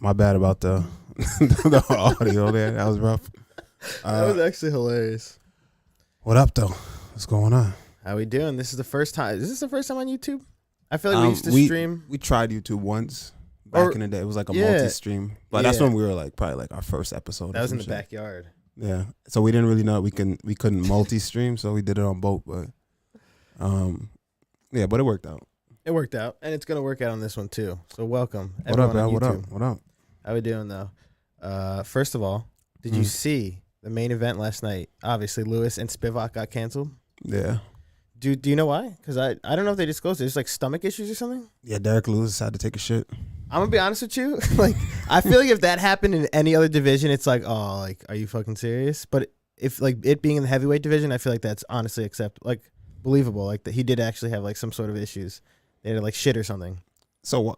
My bad about the the audio there. That was rough. That was actually hilarious. What up, though? What's going on? How we doing? This is the first time. Is this the first time on YouTube? I feel like we used to stream. We tried YouTube once back in the day. It was like a multi-stream, but that's when we were like probably like our first episode. That was in the backyard. Yeah, so we didn't really know we couldn't multi-stream, so we did it on both. But yeah, but it worked out. It worked out, and it's gonna work out on this one too. So welcome. What up, man? What up? What up? How we doing though? First of all, did you see the main event last night? Obviously, Lewis and Spivak got canceled. Yeah. Do you know why? Because I don't know if they disclosed it. It's like stomach issues or something. Yeah, Derek Lewis had to take a shit. I'm gonna be honest with you. Like, I feel like if that happened in any other division, it's like, oh, like, are you fucking serious? But if like it being in the heavyweight division, I feel like that's honestly believable. Like that he did actually have like some sort of issues. They had like shit or something. So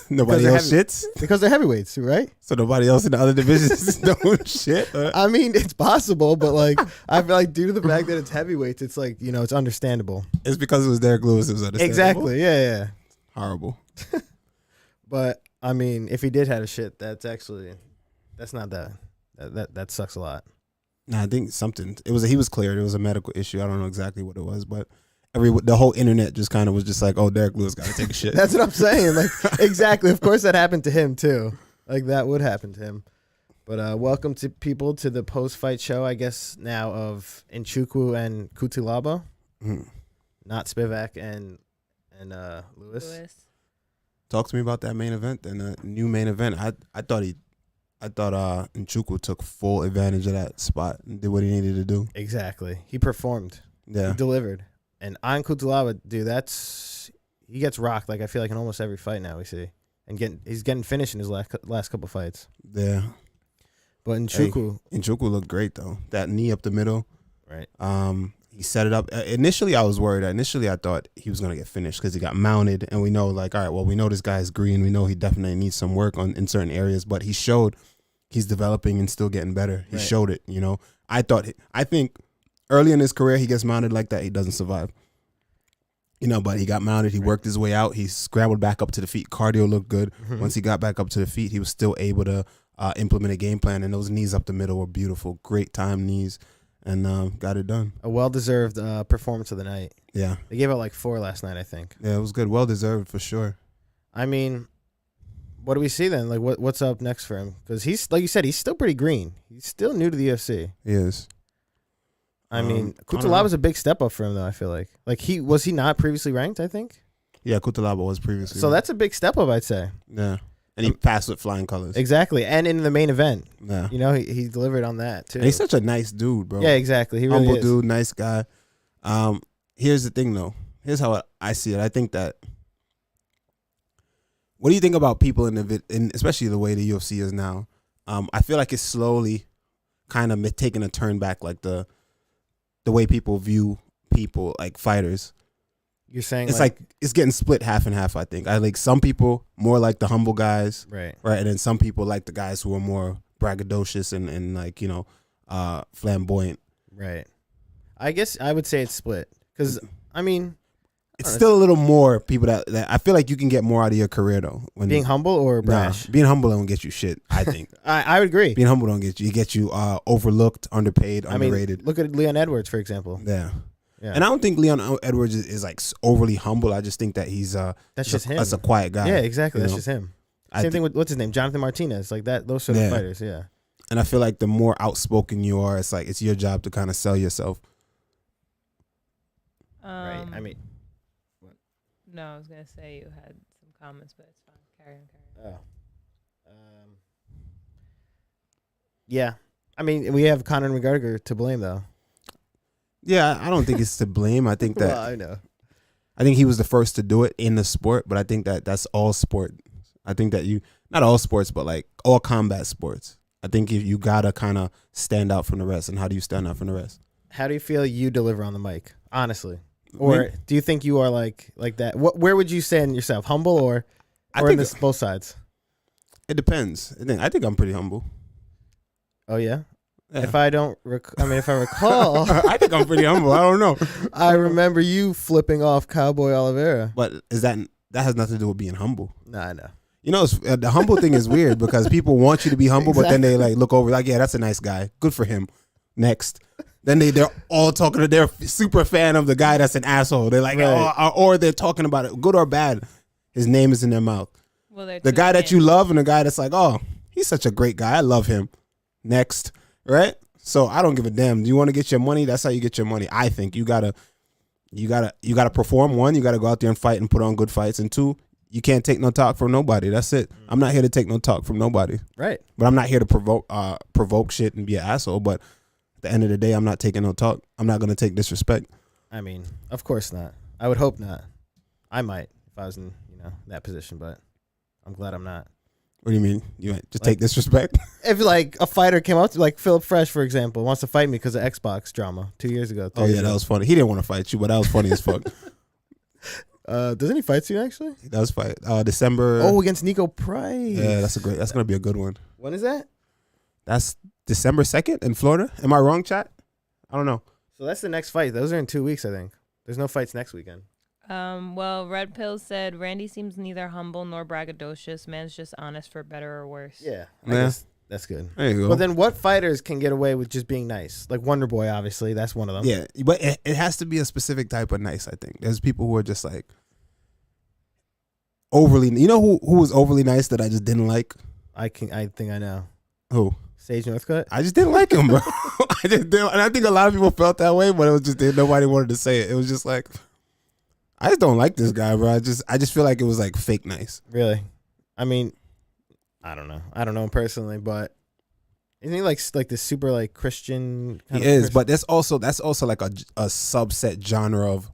nobody else shits? Because they're heavyweights, right? So nobody else in the other divisions don't shit? I mean, it's possible, but like I feel like due to the fact that it's heavyweights, it's like, you know, it's understandable. It's because it was Derek Lewis. It was understandable. Exactly. Yeah. Horrible. But I mean, if he did have a shit, that's not that. That sucks a lot. Nah, I think he was cleared. It was a medical issue. I don't know exactly what it was, but the whole internet just kind of was just like, oh, Derek Lewis got to take a shit. That's what I'm saying. Like, exactly. Of course that happened to him too. Like that would happen to him. But welcome to people to the post-fight show, I guess now, of Nchukwu and Cutelaba. Not Spivak and Lewis. Talk to me about that main event and the new main event. I thought Nchukwu took full advantage of that spot and did what he needed to do. Exactly. He performed. Yeah. He delivered. And on Cutelaba, dude, he gets rocked. Like I feel like in almost every fight now we see, and he's getting finished in his last couple fights. Yeah. But Nchukwu looked great though. That knee up the middle. Right. He set it up. Initially, I was worried. Initially, I thought he was gonna get finished because he got mounted, and we know, like, all right, well, we know this guy's green. We know he definitely needs some work in certain areas, but he showed he's developing and still getting better. He showed it. You know, I think early in his career, he gets mounted like that, he doesn't survive. You know, but he got mounted. He worked his way out. He scrambled back up to the feet. Cardio looked good. Once he got back up to the feet, he was still able to implement a game plan, and those knees up the middle were beautiful. Great time knees. And got it done. A well-deserved performance of the night. Yeah. They gave out like 4 last night, I think. Yeah, it was good. Well-deserved for sure. I mean, what do we see then? Like, what's up next for him? Because he's, like you said, he's still pretty green. He's still new to the UFC. He is. I mean, Cutelaba was a big step up for him, though, I feel like. Like, was he not previously ranked, I think? Yeah, Cutelaba was previously So that's a big step up, I'd say. Yeah. And he passed with flying colors. Exactly. And in the main event. Yeah. You know, he delivered on that, too. And he's such a nice dude, bro. Yeah, exactly. He really Humble is. dude, nice guy. Here's the thing, though. Here's how I see it. I think that... What do you think about people in especially the way the UFC is now? I feel like it's slowly kind of taking a turn back, like the way people view people, like fighters. You're saying it's like it's getting split half and half. I think I like some people more like the humble guys, right, and then some people like the guys who are more braggadocious and like, you know, flamboyant. Right. I guess I would say it's split because I mean, it's still a little more people that I feel like you can get more out of your career though. When being humble or brash. Being humble don't get you shit. I think. I would agree. Being humble don't get you. It gets you overlooked, underpaid, underrated. I mean, look at Leon Edwards for example. Yeah. Yeah. And I don't think Leon Edwards is like overly humble. I just think that he's that's just him. That's a quiet guy. Yeah, exactly. That's just him. Same thing with what's his name, Jonathan Martinez, like that. Those sort of fighters. Yeah. And I feel like the more outspoken you are, it's like it's your job to kind of sell yourself. Right. I mean, what? No, I was gonna say you had some comments, but it's fine. Carry on. Oh. Yeah. I mean, we have Conor McGregor to blame though. Yeah, I don't think it's to blame. I think that well, I know. I think he was the first to do it in the sport, but I think that that's all sport. I think that not all sports, but like all combat sports. I think you gotta kind of stand out from the rest. And how do you stand out from the rest? How do you feel you deliver on the mic, honestly? Or do you think you are like that? Where would you stand yourself, humble or in both sides? It depends. I think I'm pretty humble. Oh yeah. Yeah. If I recall, I think I'm pretty humble. I don't know. I remember you flipping off Cowboy Oliveira. But that has nothing to do with being humble. Nah, I know. You know, the humble thing is weird because people want you to be humble, but then they like look over like, yeah, that's a nice guy. Good for him. Next. Then they're all talking to their super fan of the guy that's an asshole. They're like, Right. or they're talking about it, good or bad. His name is in their mouth. Well, they're The two guy that you fans. love and the guy that's like, oh, he's such a great guy. I love him. Next. Right? So I don't give a damn. Do you want to get your money? That's how you get your money. I think you gotta perform. One, you gotta go out there and fight and put on good fights. And two, you can't take no talk from nobody. That's it. I'm not here to take no talk from nobody. Right. But I'm not here to provoke shit and be an asshole. But at the end of the day, I'm not taking no talk. I'm not gonna take disrespect. I mean, of course not. I would hope not. I might if I was in that position, but I'm glad I'm not. What do you mean? You just take disrespect? If like a fighter came up to like Philip Fresh, for example, wants to fight me because of Xbox drama 2 years ago. Oh yeah, that was funny. He didn't want to fight you, but that was funny as fuck. Doesn't he fight soon actually? That was fight. December. Oh, against Nico Price. Yeah, that's gonna be a good one. When is that? That's December 2nd in Florida. Am I wrong, chat? I don't know. So that's the next fight. Those are in 2 weeks, I think. There's no fights next weekend. Well, Red Pill said Randy seems neither humble nor braggadocious. Man's just honest for better or worse. Yeah, I Yeah. guess that's good. There you go. But then what fighters can get away with just being nice? Like Wonder Boy, obviously. That's one of them. yeah, but it has to be a specific type of nice. I think there's people who are just like overly. You know who was overly nice that I just didn't like? I think I know. Who? Sage Northcutt. I just didn't like him, bro. I just didn't, and I think a lot of people felt that way, but it was just nobody wanted to say it. It was just like, I just don't like this guy, bro. I just feel like it was like fake nice. Really? I mean, I don't know. I don't know him personally, but isn't he like this super like Christian? He is, but that's also like a subset genre of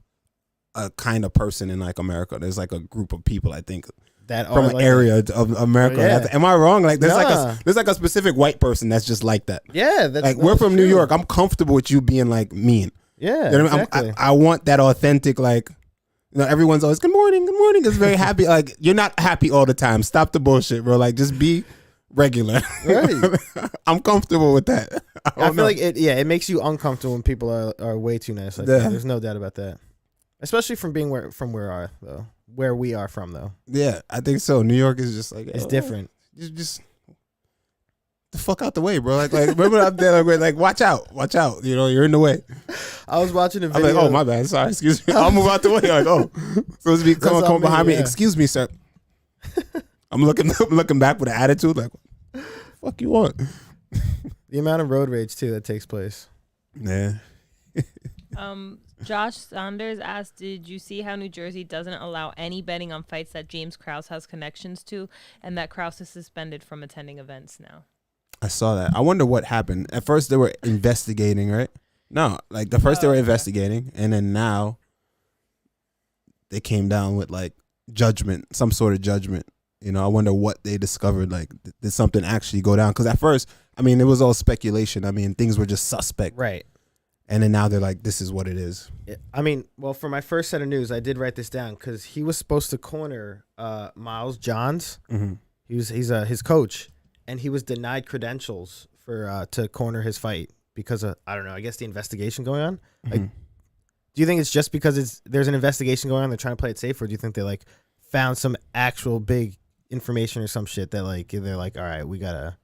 a kind of person in like America. There's like a group of people I think that from are an like, area of America. Oh, yeah. Am I wrong? Like there's Nah. like a specific white person that's just like that. Yeah, that's Like we're from New York. I'm comfortable with you being like mean. Yeah, You know what I mean? exactly. I want that authentic like. You know, everyone's always good morning. It's very happy. Like you're not happy all the time. Stop the bullshit, bro. Like just be regular. Right. I'm comfortable with that. I feel like it makes you uncomfortable when people are way too nice. Like Yeah. that. There's no doubt about that. Especially from being where we are from though. Yeah, I think so. New York is just like It's different. Just the fuck out the way, bro. Like remember up there, like watch out. You know, you're in the way. I was watching a I'm video. like, oh my bad, sorry, excuse me. I'll move out the way. Like, oh, supposed to be all coming me, behind me. yeah. Excuse me, sir. I'm looking back with an attitude, like, fuck you want? The amount of road rage too that takes place. Yeah. Josh Saunders asked, did you see how New Jersey doesn't allow any betting on fights that James Krause has connections to, and that Krause is suspended from attending events now? I saw that. I wonder what happened. At first they were investigating, right? No, like the first they were okay. investigating, and then now they came down with like judgment, some sort of judgment. You know, I wonder what they discovered. Like, did something actually go down? Because at first, I mean, it was all speculation. I mean, things were just suspect. Right. And then now they're like, this is what it is. I mean, well, for my first set of news, I did write this down because he was supposed to corner Miles Johns. Mm-hmm. He's his coach, and he was denied credentials for to corner his fight because of, I don't know, I guess the investigation going on. Like, do you think it's just because there's an investigation going on, they're trying to play it safe, or do you think they like found some actual big information or some shit that like they're like, all right, we gotta.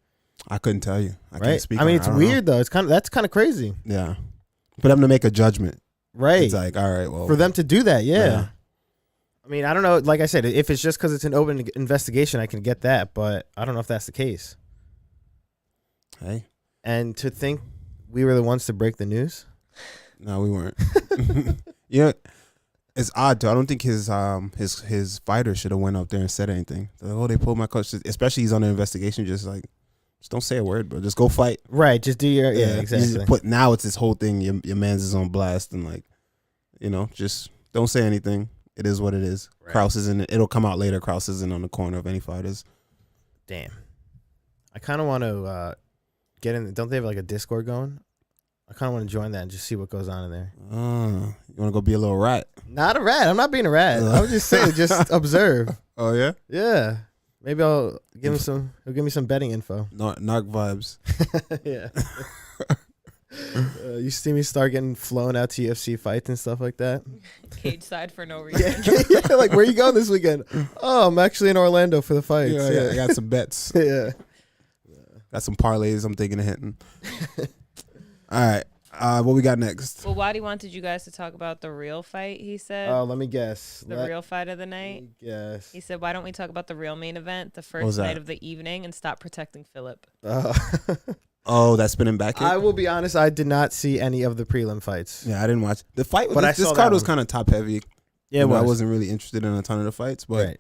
I couldn't tell you. I Right. can't speak. I mean, on it. it's I don't know. weird though. It's that's kind of crazy. Yeah. For them to make a judgment. Right. It's like, all right, well. For them to do that, yeah. Yeah. I mean, I don't know. Like I said, if it's just because it's an open investigation, I can get that, but I don't know if that's the case. Hey. And to think we were the ones to break the news. No, we weren't. Yeah. It's odd too. I don't think his fighter should have went up there and said anything. Like, oh, they pulled my coach. Especially he's on an investigation. Just don't say a word, bro. Just go fight. Right. Just do your You exactly. just put now it's this whole thing. Your man's is on blast and like, you know, just don't say anything. It is what it is. Right. Krause isn't. It'll come out later. Krause isn't on the corner of any fighters. Damn. I kind of want to get in. Don't they have like a Discord going? I kind of want to join that and just see what goes on in there. You want to go be a little rat? Not a rat. I'm not being a rat. I was just saying, just observe. Oh yeah. Yeah. Maybe I'll give him some. He'll give me some betting info. Narc vibes. Yeah. You see me start getting flown out to UFC fights and stuff like that. Cage side for no reason. Yeah, like where you going this weekend? Oh, I'm actually in Orlando for the fights. Yeah, I got some bets. Yeah. Got some parlays I'm thinking of hitting. All right. What we got next? Well, Wadi wanted you guys to talk about the real fight, he said. Let me guess. The real fight of the night. Yes. He said, why don't we talk about the real main event, the was first that? night of the evening, and stop protecting Philip? Oh, that spinning back kick? I will be honest. I did not see any of the prelim fights. Yeah, I didn't watch the fight. But I This saw card that was one. kind of top heavy. Yeah, You know, I was. wasn't really interested in a ton of the fights, but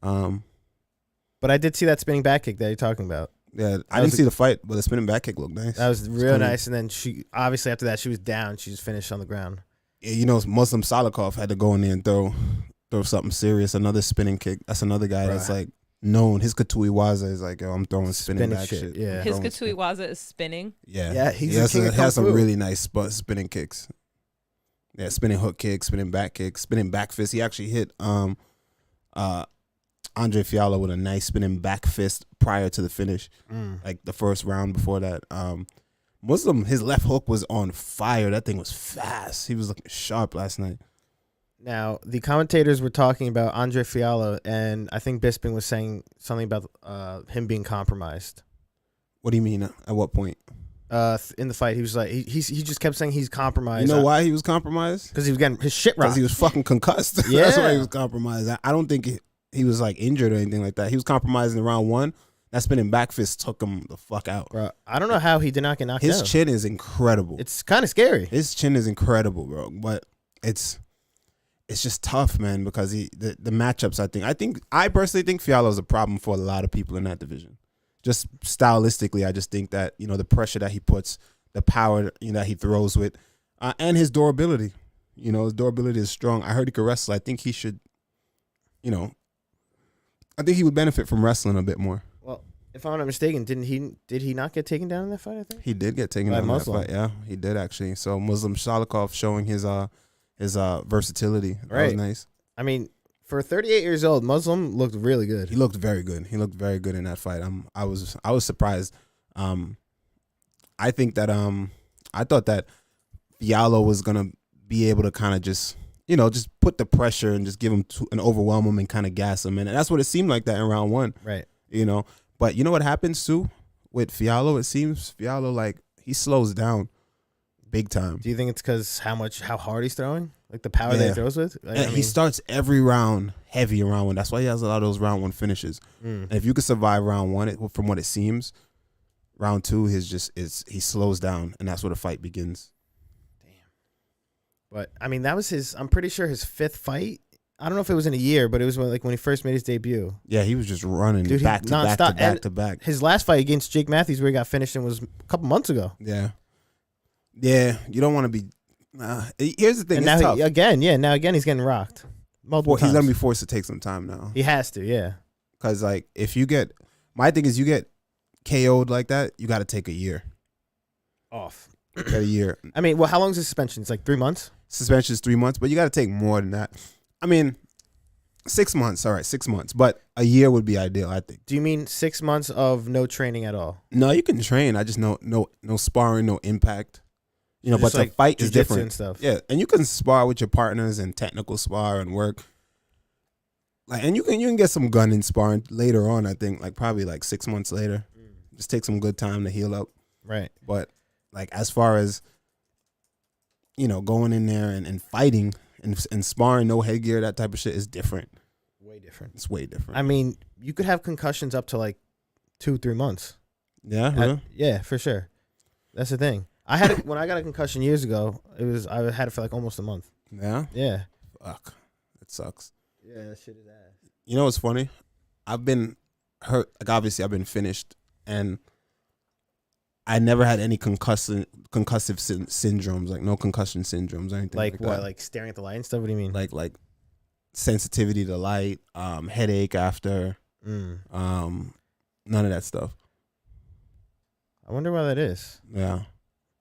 Right. But I did see that spinning back kick that you're talking about. yeah, I was didn't see the fight, but the spinning back kick looked nice. That was It's real clean. nice. And then she obviously after that she was down. She just finished on the ground. Yeah, you know, Muslim Salikov had to go in there and throw something serious. Another spinning kick. That's another guy that's Right. like known. His Katui Waza is like, yo, I'm throwing spinning back shit. Yeah. His Throwing Katui Waza is spinning. Yeah, Yeah, he's he the has, king of has Kung some Fu. really nice spinning kicks. Yeah, spinning hook kicks, spinning back kicks, spinning back fist. He actually hit Andre Fiallo with a nice spinning back fist prior to the finish, like the first round before that. Muslim, his left hook was on fire. That thing was fast. He was looking sharp last night. Now, the commentators were talking about Andre Fiallo, and I think Bisping was saying something about him being compromised. What do you mean? At what point? In the fight, he was like, he just kept saying he's compromised. You know why he was compromised? Because he was getting his shit Because rocked. he was fucking concussed. That's Yeah. why he was compromised. I don't think he was like injured or anything like that. He was compromised in round one. That spinning back fist took him the fuck out. Bro, I don't know how he did not get knocked His down. chin is incredible. It's kind of scary. His chin is incredible, bro. But it's just tough, man, because the matchups. I personally think Fiallo's a problem for a lot of people in that division. Just stylistically, I just think that, you know, the pressure that he puts, the power, you know, that he throws with, and his durability. You know, his durability is strong. I heard he could wrestle. I think he should, you know, I think he would benefit from wrestling a bit more. Well, if I'm not mistaken, did he not get taken down in that fight? I think. He did get taken By down in that Muslim. fight. Yeah, he did actually. So Muslim Shalikov showing his versatility. That was Right. nice. I mean, for 38 years old, Muslim looked really good. He looked very good. He looked very good in that fight. I was surprised. I think that I thought that Fiallo was gonna be able to kind of just, you know, just put the pressure and just give him and overwhelm him and kind of gas him, and that's what it seemed like that in round one. Right. You know, but you know what happens too with Fiallo? It seems Fiallo, like, he slows down big time. Do you think it's because how hard he's throwing, like the power that Yeah. he throws with? Like, And he starts every round heavy in round one. That's why he has a lot of those round one finishes. And if you could survive round one, from what it seems, round two he slows down, and that's where the fight begins. But I mean, that was I'm pretty sure his 5th fight. I don't know if it was in a year, but it was when he first made his debut. Yeah, he was just running Dude, he back to back to nonstop. back And to back. His last fight against Jake Matthews, where he got finished, and was a couple months ago. Yeah, you don't want to be. Here's the thing. And It's now tough. now again he's getting rocked multiple Well, he's times. gonna be forced to take some time now, He has to, yeah. because like if you get, my thing is, you get KO'd like that, you got to take a year. Off. You got a year. I mean, well, how long is his suspension? It's like 3 months. Suspension is 3 months, but you got to take more than that. I mean, 6 months. All right, 6 months, but a year would be ideal, I think. Do you mean 6 months of no training at all? No, you can train. I just no sparring, no impact. You know, Just but like the fight is jujitsu different. and stuff. Yeah, and you can spar with your partners and technical spar and work. Like, and you can get some gunning sparring later on. I think, like, probably like 6 months later. Just take some good time to heal up. Right. But like, as far as, you know, going in there and fighting and sparring, no headgear, that type of shit is different. Way different. It's way different. I mean, you could have concussions up to like 2-3 months. Yeah, really? Yeah, for sure. That's the thing. When I got a concussion years ago, I had it for like almost a month. Yeah. Yeah. Fuck, it sucks. Yeah, that shit is ass. You know what's funny? I've been hurt. Like, obviously, I've been finished, and I never had any concussive syndromes, like no concussion syndromes or anything. Like what? that. Like staring at the light and stuff? What do you mean? like sensitivity to light, headache after, none of that stuff. I wonder why that is. Yeah,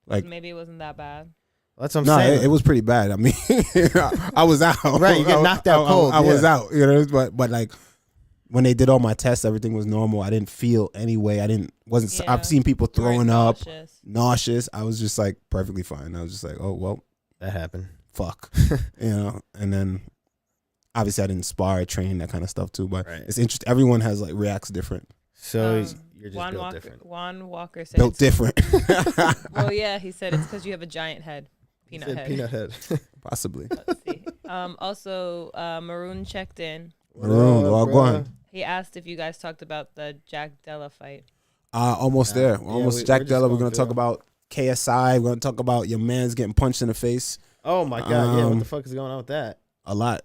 like, Maybe it wasn't that bad. That's what I'm no, saying. it was pretty bad. I mean, I was out. Right, you get knocked out cold, I was yeah. out. You know, but like when they did all my tests, everything was normal. I didn't feel any way. Yeah. I've seen people You weren't throwing up, nauseous. I was just like perfectly fine. I was just like, oh well, That happened. fuck, And then obviously I didn't spar, or train, that kind of stuff too. But Right. it's interesting. Everyone has like reacts different, So you're just Juan built Walker, different. Juan Walker said, built different, well, yeah, he said it's because you have a giant head, peanut Said head. Peanut head. possibly. Let's see. Also, Maroon checked in. Maroon, well, go on. He asked if you guys talked about the Jack Della fight. Almost there. Yeah, Almost we're Jack just Della. We're going gonna talk through. about KSI. We're gonna talk about your man's getting punched in the face. Oh my god! Yeah, what Um, the fuck is going on with that? A lot.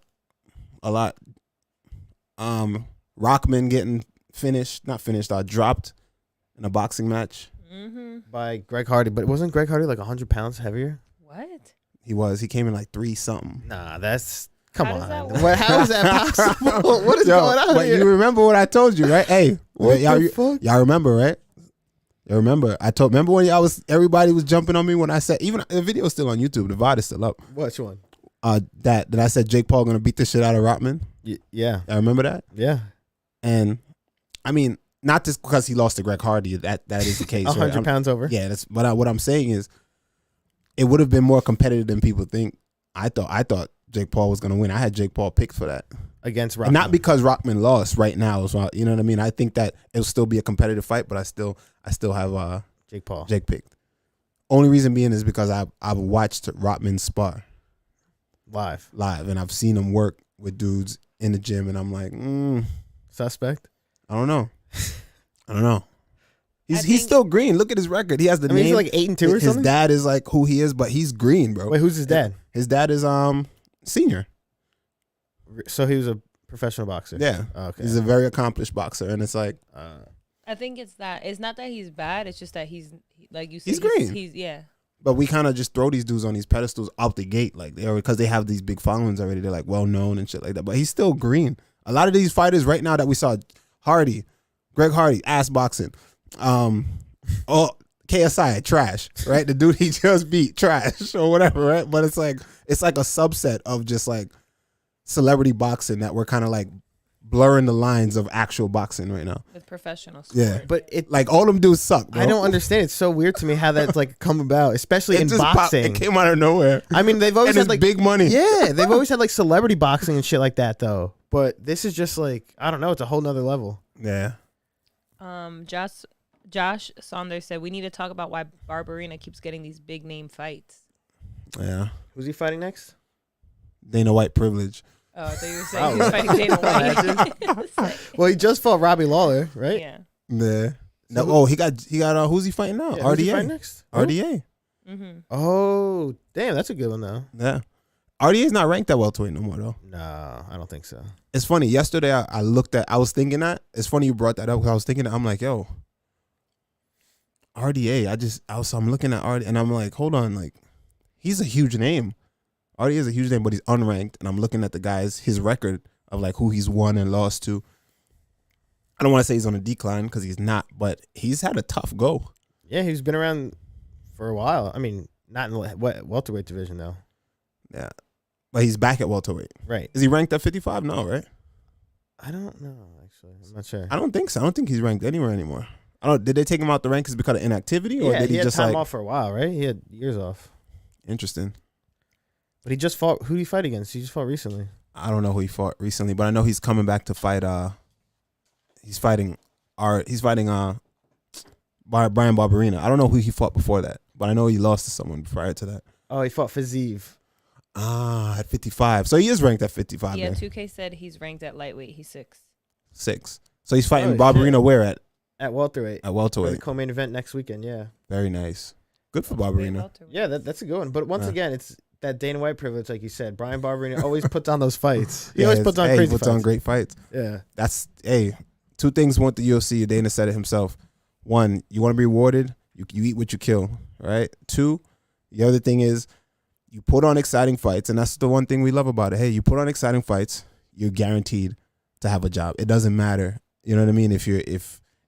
Rockman getting not finished, dropped in a boxing match. Mm-hmm. By Greg Hardy, but wasn't Greg Hardy like 100 pounds heavier? What? He came in like 3 something. Nah, that's come How does that on. work? How is that possible? What is Yo, going on but here? you remember what I told you, right? Hey, What y'all, the fuck? y'all remember, right? You remember? Remember when everybody was jumping on me when I said, even the video's still on YouTube, the VOD is still up. Which one? That I said Jake Paul gonna beat the shit out of Rockman. Yeah, I remember that. yeah. And I mean, not just because he lost to Greg Hardy, that is the case. 100 right? pounds over. Yeah, that's what I'm saying is, it would have been more competitive than people think. I thought Jake Paul was gonna win. I had Jake Paul picked for that, Against Rockman. and not because Rockman lost right now. So you know what I mean. I think that it'll still be a competitive fight, but I still have Jake Paul. Jake picked. Only reason being is because I've watched Rockman spar Live. and I've seen him work with dudes in the gym, and I'm like, Suspect. I don't know. I He's think- still green. Look at his record. He has the I mean, name. he's like 8-2 or his something. dad is like who he is, but he's green, bro. Wait, who's his dad? His dad is senior. So he was a professional boxer. Yeah. Oh, okay. He's a very accomplished boxer, and it's like I think it's not that he's bad. It's just that he's like you said. He's green. He's yeah. but we kind of just throw these dudes on these pedestals out the gate, like because they have these big followings already. They're like well known and shit like that. But he's still green. A lot of these fighters right now that we saw, Greg Hardy, ass boxing, KSI, trash, right? The dude he just beat, trash or whatever, right? But it's like a subset of just like celebrity boxing that we're kind of like blurring the lines of actual boxing right now. With professional sport. Yeah. But it. Like all them dudes suck, bro. I don't understand. It's so weird to me how that's like come about, especially It in just popped- boxing. It came out of nowhere. I mean, they've always And had it's like big money. Yeah, they've always had like celebrity boxing and shit like that though. But this is just like I don't know. It's a whole nother level. Yeah. Josh Saunders said we need to talk about why Barberina keeps getting these big name fights. Yeah. Who's he fighting next? Dana White privilege. Oh, I thought you were saying he was fighting Dana White. Well, he just fought Robbie Lawler, right? Yeah. Yeah. No, who- oh, he got who's he fighting now? Yeah, who's he fighting RDA. next? RDA. Mm-hmm. Oh, damn, that's a good one though. Yeah. RDA's not ranked at welterweight no more though. No, I don't think so. It's funny. Yesterday I was thinking that. It's funny you brought that up because I was thinking that. I'm like, yo, RDA. I'm looking at RDA and I'm like, hold on, like he's a huge name. RDA is a huge name, but he's unranked. And I'm looking at his record of like who he's won and lost to. I don't want to say he's on a decline because he's not, but he's had a tough go. Yeah, he's been around for a while. I mean, not in the welterweight division though. Yeah. But he's back at welterweight. Right. Is he ranked at 55? No, right? I don't know actually. I'm not sure. I don't think so. I don't think he's ranked anywhere anymore. Did they take him out the rankings because of inactivity, or Yeah, did he he had just time like off for a while, right? He had years off. interesting? But he just fought. Who did he fight against? He just fought recently. I don't know who he fought recently, but I know he's coming back to fight. He's fighting Brian Barberina. I don't know who he fought before that, but I know he lost to someone prior to that. Oh, he fought Fazeev. At 55, so he is ranked at 55. Yeah, then. 2K said he's ranked at lightweight. He's 6. 6. So he's fighting Oh, Barberina shit. where at At welterweight. at For the welterweight. co-main event next weekend, yeah. Very nice. Good for Welterweight, Barberina. welterweight. Yeah, that's a good one. But once Yeah. again, it's that Dana White privilege, like you said. Brian Barberina always puts on those fights. He Yeah, always puts on he crazy puts fights. on great fights. Yeah. That's two things want the UFC. Dana said it himself. One, you want to be rewarded, you eat what you kill, right? Two, the other thing is you put on exciting fights, and that's the one thing we love about it. Hey, you put on exciting fights, you're guaranteed to have a job. It doesn't matter, you know what I mean? If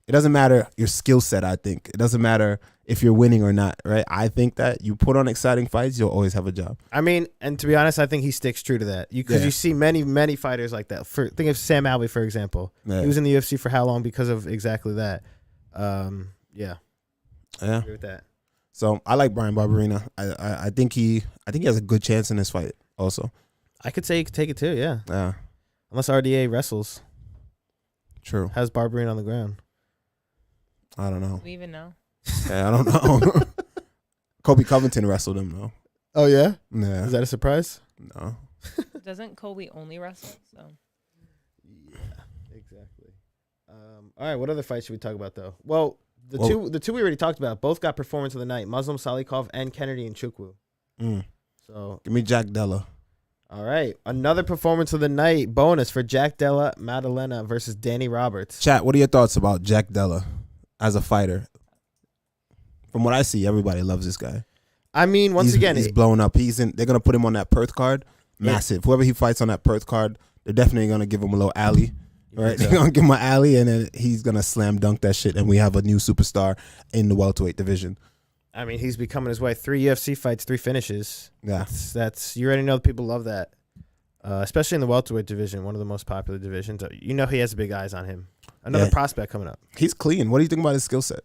it doesn't matter your skill set. I think it doesn't matter if you're winning or not, right? I think that you put on exciting fights, you'll always have a job. I mean, and to be honest, I think he sticks true to that. Because you see many fighters like that. Think of Sam Alvey, for example. Yeah. He was in the UFC for how long because of exactly that. Yeah. Yeah. Agree with that. So I like Brian Barberena. I think he has a good chance in this fight. Also, I could say he could take it too. Yeah. yeah, Unless RDA wrestles, true. has Barberena on the ground. I don't know. Do we even know? Yeah, I don't know. Kobe Covington wrestled him though. Oh yeah. Yeah, Is that a surprise? no. Doesn't Kobe only wrestle? So Yeah. Exactly. All right. What other fights should we talk about though? Well, the two we already talked about both got performance of the night: Muslim Salikov and Kennedy Nchukwu. So Give me Jack Della. all right, another performance of the night bonus for Jack Della Maddalena versus Danny Roberts. Chat. What are your thoughts about Jack Della as a fighter? From what I see, everybody loves this guy. I mean, once again, he's blowing up. They're gonna put him on that Perth card. Massive. Whoever he fights on that Perth card, they're definitely gonna give him a little alley. Right, they're gonna give him an alley, and then he's gonna slam dunk that shit, and we have a new superstar in the welterweight division. I mean, he's becoming his way. 3 UFC fights, 3 finishes. Yeah, That's you already know people love that, especially in the welterweight division, one of the most popular divisions. You know he has big eyes on him. Another prospect coming up. he's clean. What do you think about his skill set?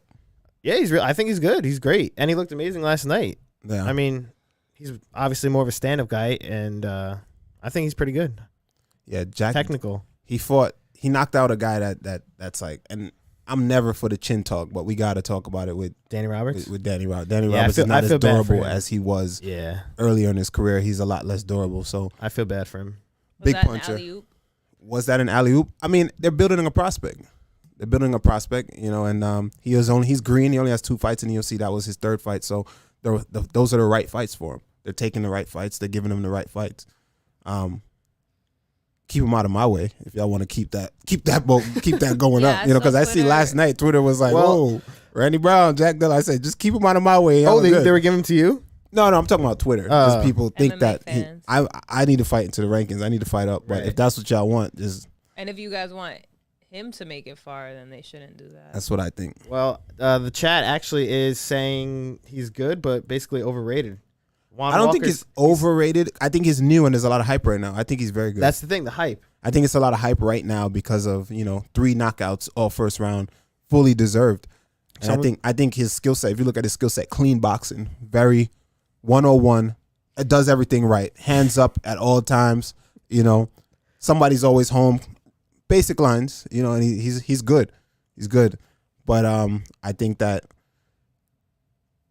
Yeah, he's real. I think he's good. He's great, and he looked amazing last night. Yeah, I mean, he's obviously more of a stand-up guy, and I think he's pretty good. yeah. Jack Technical. He knocked out a guy that's like, and I'm never for the chin talk, but we got to talk about it with Danny Roberts. Danny Roberts. Danny Yeah, Roberts is I not as feel bad for durable him. as he was Yeah, earlier in his career. He's a lot less durable. So I feel bad for him. was big that an puncher. alley-oop? Was that an alley oop? I mean, they're building a prospect. They're building a prospect, you know, and he's green. He only has 2 fights in the UFC. That was his 3rd fight. So those are the right fights for him. They're taking the right fights. They're giving him the right fights. Keep him out of my way if y'all want to keep that going Yeah, up. You know, because I see Twitter- last night Twitter was like, Well- "Whoa, Randy Brown, Jack Dilla." I said, just keep him out of my way. Oh, I'm they good. were giving him to you? No, I'm talking about Twitter. Because people think MMA that fans. I need to fight into the rankings. I need to fight up. But Right. if that's what y'all want, just And if you guys want him to make it far, then they shouldn't do that. that's what I think. Well, the chat actually is saying he's good, but basically overrated. Juan I don't think Walker's- he's overrated. I think he's new and there's a lot of hype right now. I think he's very good. That's the thing, the hype. I think it's a lot of hype right now because of 3 knockouts all first round, fully deserved. And I think his skill set. If you look at his skill set, clean boxing, very 101. It does everything right. Hands up at all times. Somebody's always home. Basic lines. And he's good. He's good. But I think that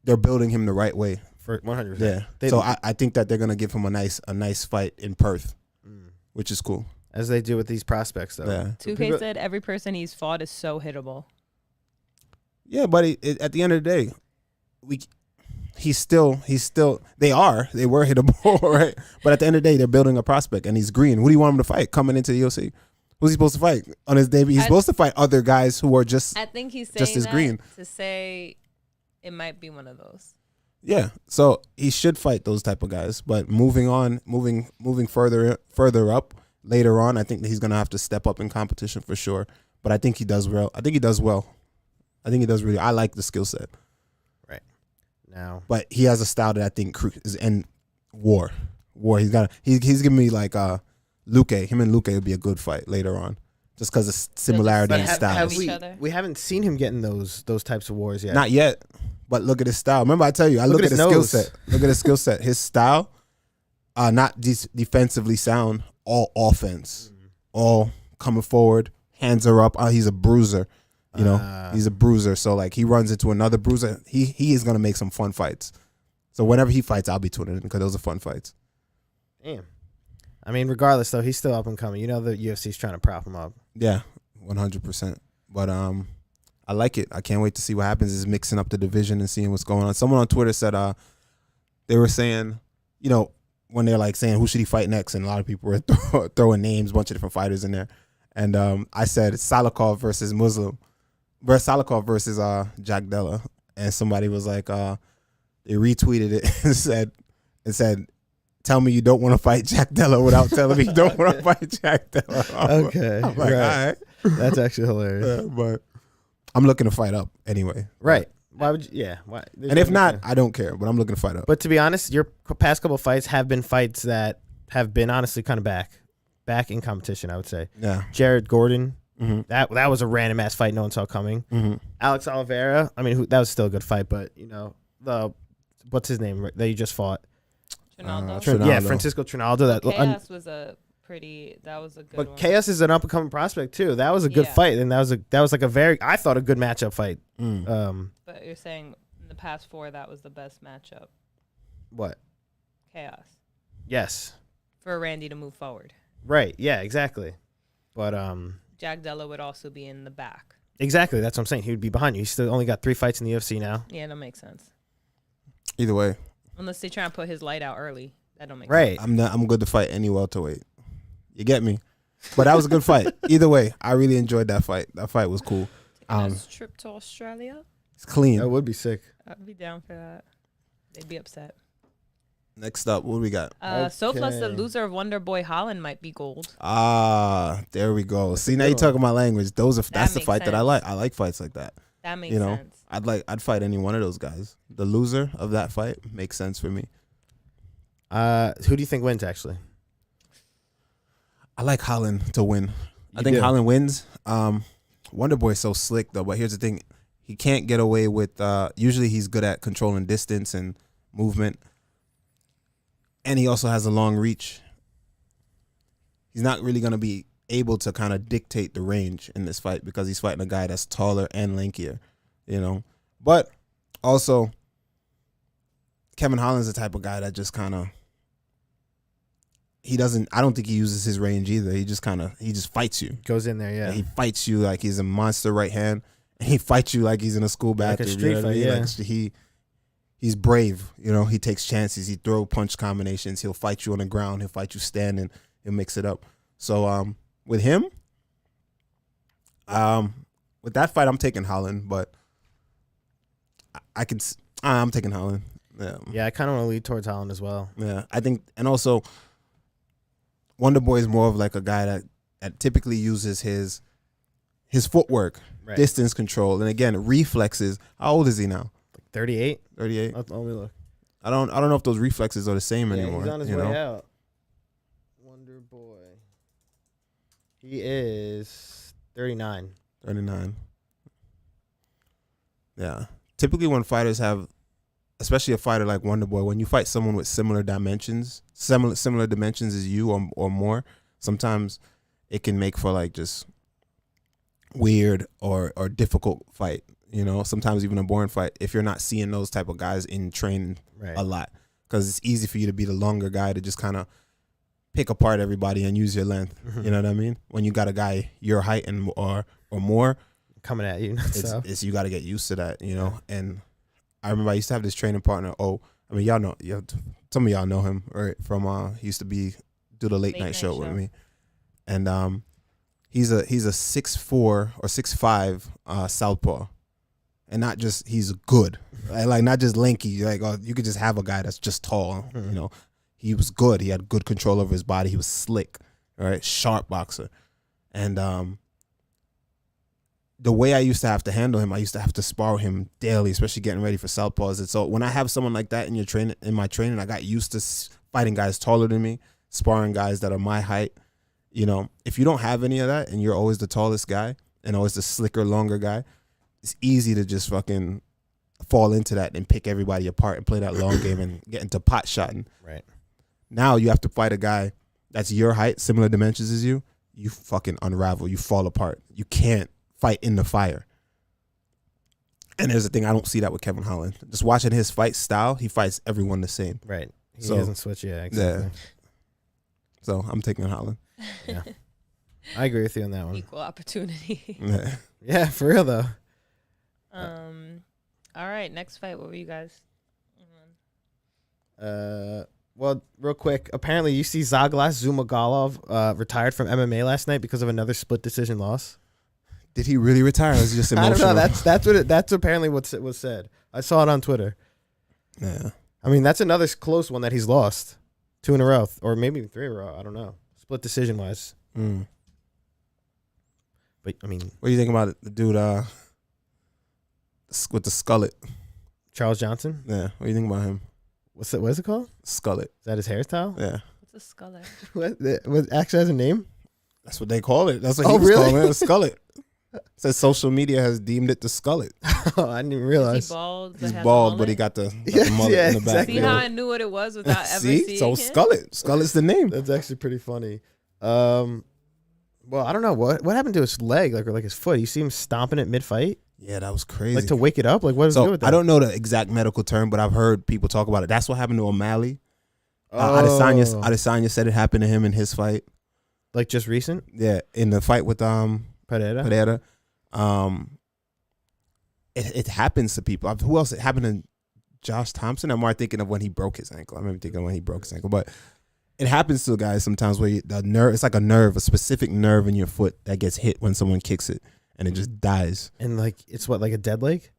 they're building him the right way. For 100%. Yeah. So I think that they're gonna give him a nice fight in Perth, which is cool. As they do with these prospects, though. Yeah. 2K said every person he's fought is so hittable. Yeah, but at the end of the day, he's still they were hittable, right? But at the end of the day, they're building a prospect, and he's green. Who do you want him to fight coming into the UFC? Who's he supposed to fight on his debut? He's supposed to fight other guys who are just I think he's saying just as that green. to say it might be one of those. Yeah. So he should fight those type of guys. But moving further up later on, I think that he's gonna have to step up in competition for sure. But I think he does well. I think he does really. I like the skill set. Right. Now. But he has a style that I think is in war. He's giving me like Luke. Him and Luke would be a good fight later on, just because of similarity But in have styles. each other? We haven't seen him getting those types of wars yet. Not yet, but look at his style. Remember, I tell you, I look at his his skill nose. set. Look at his skill set. His style, not defensively sound, all offense, all coming forward, hands are up. He's a bruiser. He's a bruiser. So like he runs into another bruiser. He is gonna make some fun fights. So whenever he fights, I'll be tuning in because those are fun fights. Damn. I mean, regardless, though, he's still up and coming. The UFC's trying to prop him up. Yeah, 100%. But I like it. I can't wait to see what happens. Is mixing up the division and seeing what's going on. Someone on Twitter said they were saying, when they're like saying who should he fight next, and a lot of people were throwing names, a bunch of different fighters in there, and I said Salikov versus Muslim, Salikov versus Jack Della, and somebody was like, they retweeted it and said. Tell me you don't want to fight Jack Della without telling me you don't want to fight Jack Della. Okay, I'm like, right. all right. That's actually hilarious. Yeah, but I'm looking to fight up anyway. Right. Why would you? Yeah. Why? There's And if no not, reason. I don't care. But I'm looking to fight up. But to be honest, your past couple fights have been fights that have been honestly kind of back in competition. I would say Yeah. Jared Gordon. Mm-hmm. That was a random ass fight no one saw coming. Mm-hmm. Alex Oliveira. I mean, that was still a good fight, but the what's his name that you just fought? Trinaldo. Yeah, Trinaldo. Francisco Trinaldo. Chaos was a good But one. Chaos is an up and coming prospect too. That was a good Yeah. fight, and that was like a very I thought a good matchup fight. Mm. But you're saying in the past 4 that was the best matchup. What? Chaos. Yes. For Randy to move forward. Right. Yeah. Exactly. But Jack Della would also be in the back. exactly. That's what I'm saying. He would be behind you. He's still only got 3 fights in the UFC now. Yeah, that makes sense. Either way, Unless they try and put his light out early. That don't make Right. I'm good to fight any welterweight. You get me? But that was a good fight. Either way, I really enjoyed that fight. That fight was cool. sense. This trip to Australia? It's clean. That would be sick. I'd be down for that. They'd be upset. Next up, what do we got? So plus the Okay. loser of Wonder Boy Holland might be gold. There we go. See, now good you're one. talking my language. That's the makes fight that I sense. like. I like fights like that. That makes You know, sense. I'd fight any one of those guys. The loser of that fight makes sense for me. Who do you think wins actually? I like Holland to win. I You think do. Holland wins. Wonder Boy's so slick though, but here's the thing: he can't get away with. Usually, he's good at controlling distance and movement, and he also has a long reach. He's not really gonna be able to kind of dictate the range in this fight because he's fighting a guy that's taller and lankier, you know. But also, Kevin Holland's the type of guy that just kind of. He doesn't. I don't think he uses his range either. He just fights you. Goes in there, yeah. He fights you like he's a monster right hand, and he fights you like he's in a school Like a bathroom. street you know what I fight, mean? yeah. Like he's brave. You know, he takes chances. He throw punch combinations. He'll fight you on the ground. He'll fight you standing. He'll mix it up. So with him, with that fight, I'm taking Holland, but I'm taking Holland. Yeah, Yeah, I kind of want to lead towards Holland as well. yeah. I think, and also, Wonder Boy is more of like a guy that typically uses his footwork, Right. distance control, and again reflexes. How old is he now? 38. 38. Let me look. I don't know if those reflexes are the same anymore. He's on his you way know? out. Wonder Boy. He is 39. 39. Yeah. Typically, when fighters have, especially a fighter like Wonder Boy, when you fight someone with similar dimensions as you or more, sometimes it can make for like just weird or difficult fight. You know, sometimes even a boring fight if you're not seeing those type of guys in training Right. a lot, because it's easy for you to be the longer guy to just kind of pick apart everybody and use your length. You know what I mean? When you got a guy your height and or more, Coming at you. So. it's you got to get used to that, you know. And I remember I used to have this training partner. Oh, I mean, y'all know, some of y'all know him, right? From he used to do the late night show with me, and he's a 6'4" or 6'5" southpaw, and not just he's good, like not just lanky. Like you could just have a guy that's just tall, you know. He was good. He had good control over his body. He was slick, right? Sharp boxer, and the way I used to have to handle him, I used to have to spar him daily, especially getting ready for southpaws. And so when I have someone like that in my training, I got used to fighting guys taller than me, sparring guys that are my height. You know, if you don't have any of that and you're always the tallest guy and always the slicker, longer guy, it's easy to just fucking fall into that and pick everybody apart and play that long game and get into pot shotting. Right. Now you have to fight a guy that's your height, similar dimensions as you. You fucking unravel. You fall apart. You can't fight in the fire. And there's the thing, I don't see that with Kevin Holland. Just watching his fight style, he fights everyone the same. Right. He So- doesn't switch. Yeah, exactly. So I'm taking Holland. Yeah. I agree with you on that one. Equal opportunity. Yeah. Yeah, for real though. All right, next fight. What were you guys? Well, real quick. Apparently, you see Zaglas Zhumagulov retired from MMA last night because of another split decision loss. Did he really retire? Or was he just I emotional? don't know. That's apparently what was said. I saw it on Twitter. Yeah. I mean, that's another close one that he's lost, 2 in a row, or maybe 3 in a row. I don't know. Split decision wise. Mm. But I mean, What do you think about the dude with the skullet. Charles Johnson. Yeah, what do you think about him? What's it called? Skullet. Is that his hairstyle? Yeah, What's a skull? What actually has a name? that's what they call it. That's what Oh, he was really? calling it. A skullet. Says social media has deemed it the skullet. Oh, I didn't even Is realize. he bald? He's has a bald, but he mullet? got the Yeah, mullet yeah, in the back. exactly. See how I knew what it was without ever See, seeing so it? skullet. Skullet's the name. That's actually pretty funny. Well, I don't know what happened to his leg, or like his foot. You see him stomping it mid-fight, Yeah, that was crazy. like to wake it up. Like what is it So with that? I don't know the exact medical term, but I've heard people talk about it. That's what happened to O'Malley. Oh, Adesanya said it happened to him in his fight. like just recent. Yeah, in the fight with Pereira. Pereira. It happens to people. Who else? It happened to Josh Thompson. I'm more thinking of when he broke his ankle. I remember thinking when he broke his ankle, but it happens to guys sometimes where the nerve. It's like a nerve, a specific nerve in your foot that gets hit when someone kicks it, and it just dies. And like it's what, like a dead leg?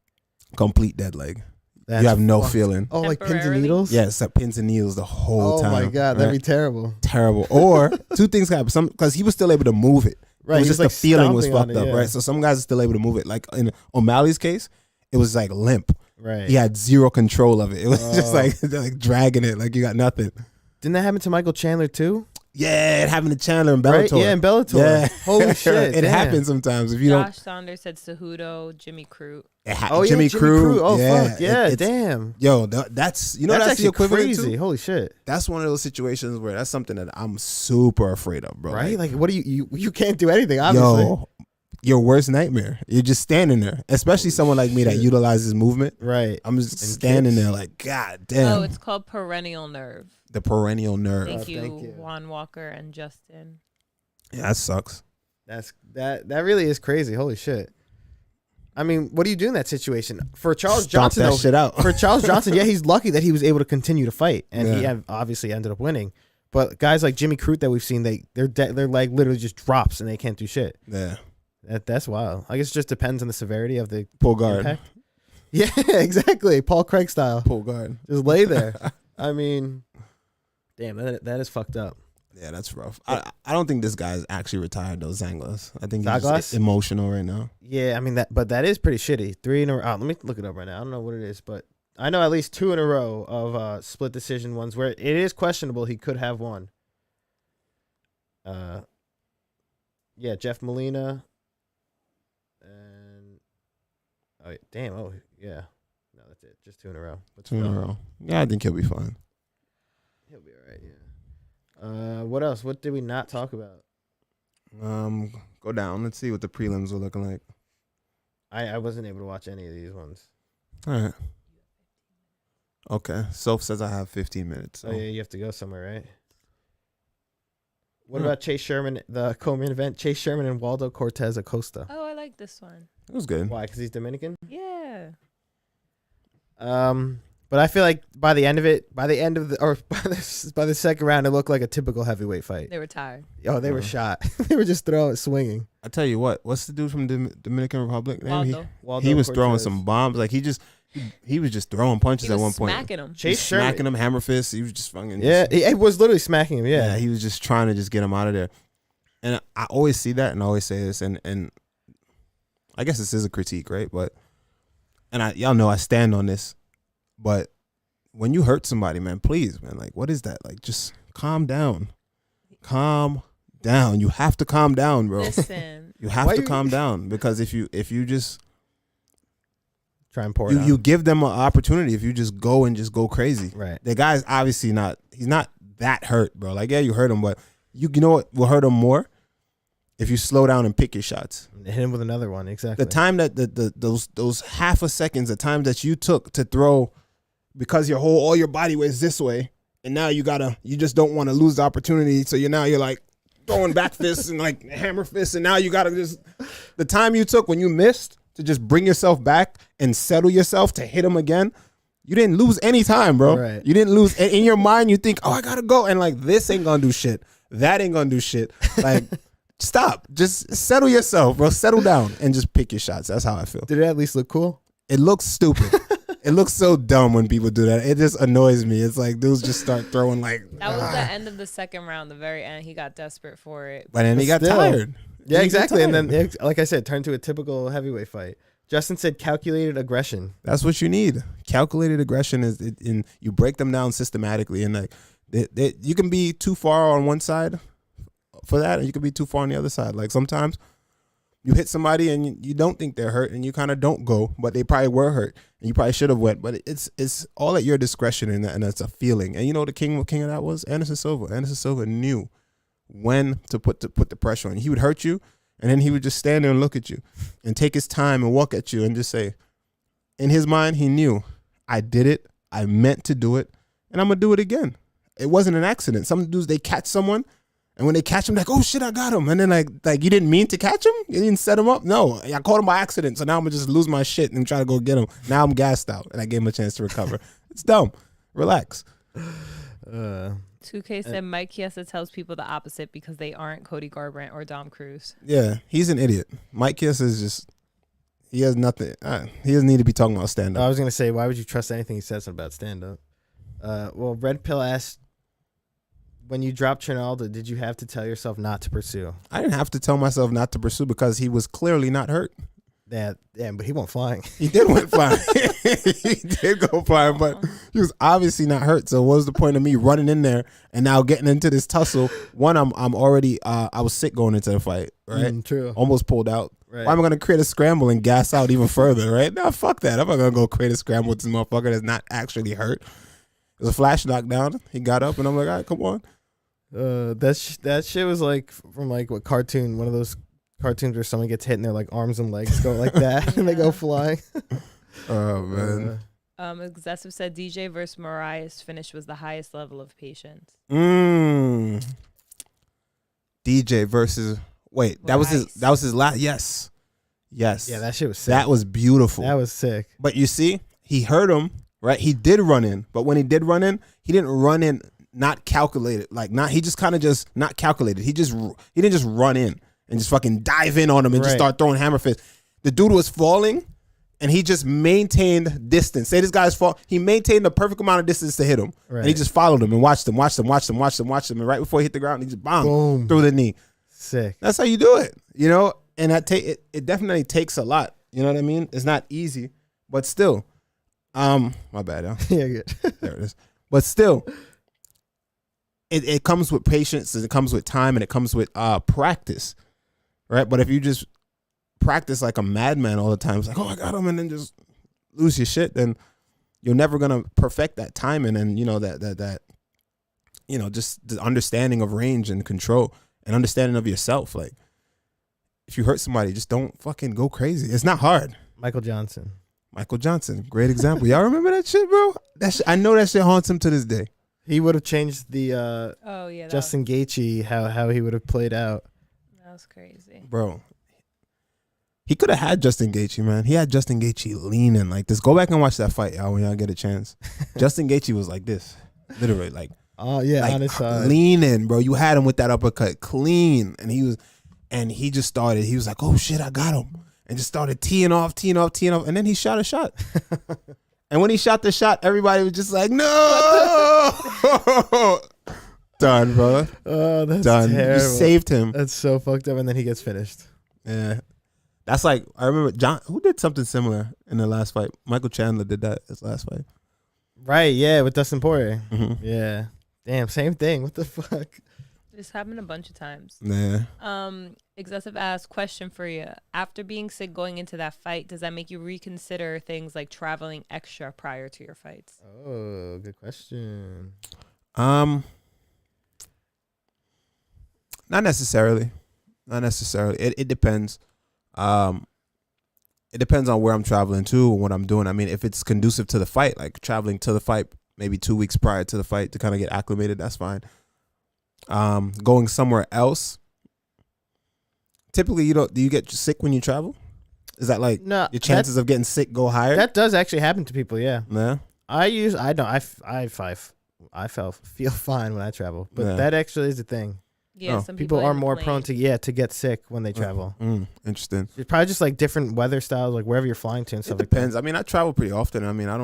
Complete dead leg. That's You have no fucked. feeling. Oh, like pins and Temporarily? needles? Yeah, it's like pins and needles the whole Oh time. my god, that'd be terrible. Terrible. Or two things happen. Some because he was still able to move it. Right, It was he was, just like, the feeling was stomping on fucked it, up, yeah. right? So some guys are still able to move it. Like in O'Malley's case, it was like limp. Right. He had zero control of it. It was just Oh. like dragging it, like you got nothing. Didn't that happen to Michael Chandler too? Yeah, it happened to Chandler and Right? Bellator. Yeah, in Bellator. Yeah. Holy shit. It damn. happens sometimes if you Josh Saunders said Cejudo, Jimmy Crute. don't. Oh yeah, Jimmy Crew. Oh yeah, fuck. Yeah, it's- damn. Yo, that's that's the actually equivalent crazy. to. Holy shit. That's one of those situations where that's something that I'm super afraid of, bro. Right? Like what do you can't do anything, obviously. Yo, your worst nightmare. You're just standing there, especially someone like me that shit. utilizes movement. Right. I'm just And standing kicks. there like, God damn, Oh, it's called perennial nerve. the perennial nerve. Thank, Oh, you, thank you. Juan Walker and Justin. Yeah, that sucks. That really is crazy. Holy shit. I mean, what do you do in that situation? For Charles Stomp Johnson, that though, shit out. for Charles Johnson, yeah, he's lucky that he was able to continue to fight, and he Yeah. obviously ended up winning. But guys like Jimmy Crute that we've seen, their leg literally just drops and they can't do shit. Yeah, That's wild. I guess it just depends on the severity of the pull guard. impact. Yeah, exactly. Paul Craig style. Pull guard. Just lay there. I mean, damn, that is fucked up. Yeah, that's rough. I don't think this guy's actually retired though, Zanglas. I think he's Zanglas? just emotional right now. Yeah, I mean that is pretty shitty. 3 in a row. Let me look it up right now. I don't know what it is, but I know at least 2 in a row of split decision ones where it is questionable he could have won. Yeah, Jeff Molina. And oh damn, oh yeah. No, that's it. Just 2 in a row. But 2 in a still, row. Yeah, I think he'll be fine. he'll be all right, yeah. What else? What did we not talk about? Go down. Let's see what the prelims were looking like. I wasn't able to watch any of these ones. All right. Okay. Soph says I have 15 minutes. So. Oh yeah, you have to go somewhere, right? What Yeah. about Chase Sherman, the co-main event? Chase Sherman and Waldo Cortez Acosta. Oh, I like this one. It was good. Why? Because he's Dominican. Yeah. But I feel like by the end of the second round, it looked like a typical heavyweight fight. They were tired. Oh, they were Uh-huh. shot. They were just swinging. I tell you what. What's the dude from the Dominican Republic? name? Waldo. Waldo He was throwing Cortez. some bombs. Like he was just throwing punches He at was one point. smacking him. Chase He's Sherman. smacking him, hammer fist. He was just fucking. Yeah, he was literally smacking him. Yeah, Yeah. he was just trying to just get him out of there. And I always see that and I always say this and I guess this is a critique, right? But y'all know I stand on this. But when you hurt somebody, man, please, man, like what is that? Like just calm down. Calm down. You have to calm down, bro. Listen. You have Why to you- calm down because if you just Try and pour it you out. give them an opportunity if you just go and just go crazy. Right. The guy's obviously he's not that hurt, bro. Like, yeah, you hurt him, but you know what will hurt him more? If you slow down and pick your shots. Hit him with another one. Exactly. The time that those half a seconds, the time that you took to throw because all your body weight is this way, and now you just don't want to lose the opportunity, so you're like throwing back fists and like hammer fists, and now you gotta just the time you took when you missed to just bring yourself back and settle yourself to hit him again. You didn't lose any time, bro. Right. You didn't lose. In your mind, you think, oh, I gotta go. And like, this ain't gonna do shit. That ain't gonna do shit. Like, stop. Just settle yourself, bro. Settle down and just pick your shots. That's how I feel. Did it at least look cool? It looks stupid. It looks so dumb when people do that. It just annoys me. It's like dudes just start throwing like. That was the end of the second round. The very end, he got desperate for it. But then he got Still. tired. Yeah, He got exactly. And tired. then, like I said, turned to a typical heavyweight fight. Justin said calculated aggression. That's what you need. Calculated aggression is, and you break them down systematically, and like you can be too far on one side for that, and you can be too far on the other side. Like sometimes you hit somebody and you don't think they're hurt, and you kind of don't go, but they probably were hurt, and you probably should have went. But it's all at your discretion, and that's a feeling. And you know the king of that was Anderson Silva. Anderson Silva knew when to put the pressure on. He would hurt you, and then he would just stand there and look at you and take his time and walk at you and just say, in his mind, he knew, I did it, I meant to do it, and I'm going to do it again. It wasn't an accident. Some dudes, they catch someone, and when they catch him, like, oh shit, I got him. And then like you didn't mean to catch him? You didn't set him up? No, I caught him by accident, so now I'm going to just lose my shit and try to go get him. Now I'm gassed out, and I gave him a chance to recover. It's dumb. Relax. 2K said Mike Chiesa tells people the opposite because they aren't Cody Garbrandt or Dom Cruz. Yeah, he's an idiot. Mike Chiesa is just, he has nothing. He doesn't need to be talking about stand-up. I was going to say, why would you trust anything he says about stand-up? Well, Red Pill asked, when you dropped Trinaldo, did you have to tell yourself not to pursue? I didn't have to tell myself not to pursue because he was clearly not hurt. Yeah, but he went flying. He did went flying. He did go flying, but he was obviously not hurt. So what was the point of me running in there and now getting into this tussle? One, I'm already I was sick going into the fight, right? True. Almost pulled out. Right. Why am I gonna create a scramble and gas out even further, right? No, fuck that. I'm not gonna go create a scramble with this motherfucker that's not actually hurt. It was a flash knockdown. He got up and I'm like, all right, come on. That shit was like from like what cartoon? One of those cartoons where someone gets hit and their like arms and legs go like that and they go flying. Oh man. Excessive said DJ versus Mariah's finish was the highest level of patience. DJ versus that was his last. Yes. Yeah, that shit was sick. That was beautiful. That was sick. But you see, he hurt him, right? He did run in, but when he did run in, he didn't run in not calculated. He just kind of just not calculated. He didn't just run in and just fucking dive in on him and just start throwing hammer fists. The dude was falling, and he just maintained distance. Say this guy's fall, he maintained the perfect amount of distance to hit him, and he just followed him and watched him, and right before he hit the ground, he just boom through the knee. Sick. That's how you do it, you know. And it definitely takes a lot. You know what I mean? It's not easy, but still, my bad, y'all. Yeah, good. There it is. But still, it comes with patience, and it comes with time, and it comes with practice. Right, but if you just practice like a madman all the time, it's like, oh, I got him, and then just lose your shit, then you're never gonna perfect that timing, and you know that you know, just the understanding of range and control and understanding of yourself. Like, if you hurt somebody, just don't fucking go crazy. It's not hard. Michael Johnson, great example. Y'all remember that shit, bro? I know that shit haunts him to this day. He would have changed the Justin Gaethje how he would have played out. That was crazy, bro. He could have had Justin Gaethje, man. He had Justin Gaethje leaning like this. Go back and watch that fight, y'all, when y'all get a chance. Justin Gaethje was like this, literally, like, oh yeah, like, on his side, leaning, bro. You had him with that uppercut clean, and he just started. He was like, oh shit, I got him, and just started teeing off, and then he shot a shot. And when he shot the shot, everybody was just like, no. Done, bro. Oh, that's done. Terrible. You saved him. That's so fucked up, and then he gets finished. Yeah. That's like, I remember John, who did something similar in the last fight? Michael Chandler did that his last fight. Right, yeah, with Dustin Poirier. Mm-hmm. Yeah. Damn, same thing. What the fuck? This happened a bunch of times. Yeah. Excessive ass question for you. After being sick going into that fight, does that make you reconsider things like traveling extra prior to your fights? Oh, good question. Not necessarily. It depends. It depends on where I'm traveling to and what I'm doing. I mean, if it's conducive to the fight, like traveling to the fight maybe 2 weeks prior to the fight to kind of get acclimated, that's fine. Going somewhere else, typically do you get sick when you travel? Is that like no, your chances of getting sick go higher? That does actually happen to people, yeah. Yeah. I feel fine when I travel, but that actually is the thing. Yeah, some people are more prone to get sick when they travel. Interesting. It's probably just like different weather styles, like wherever you're flying to and stuff. It depends. I mean, I travel pretty often. I mean, I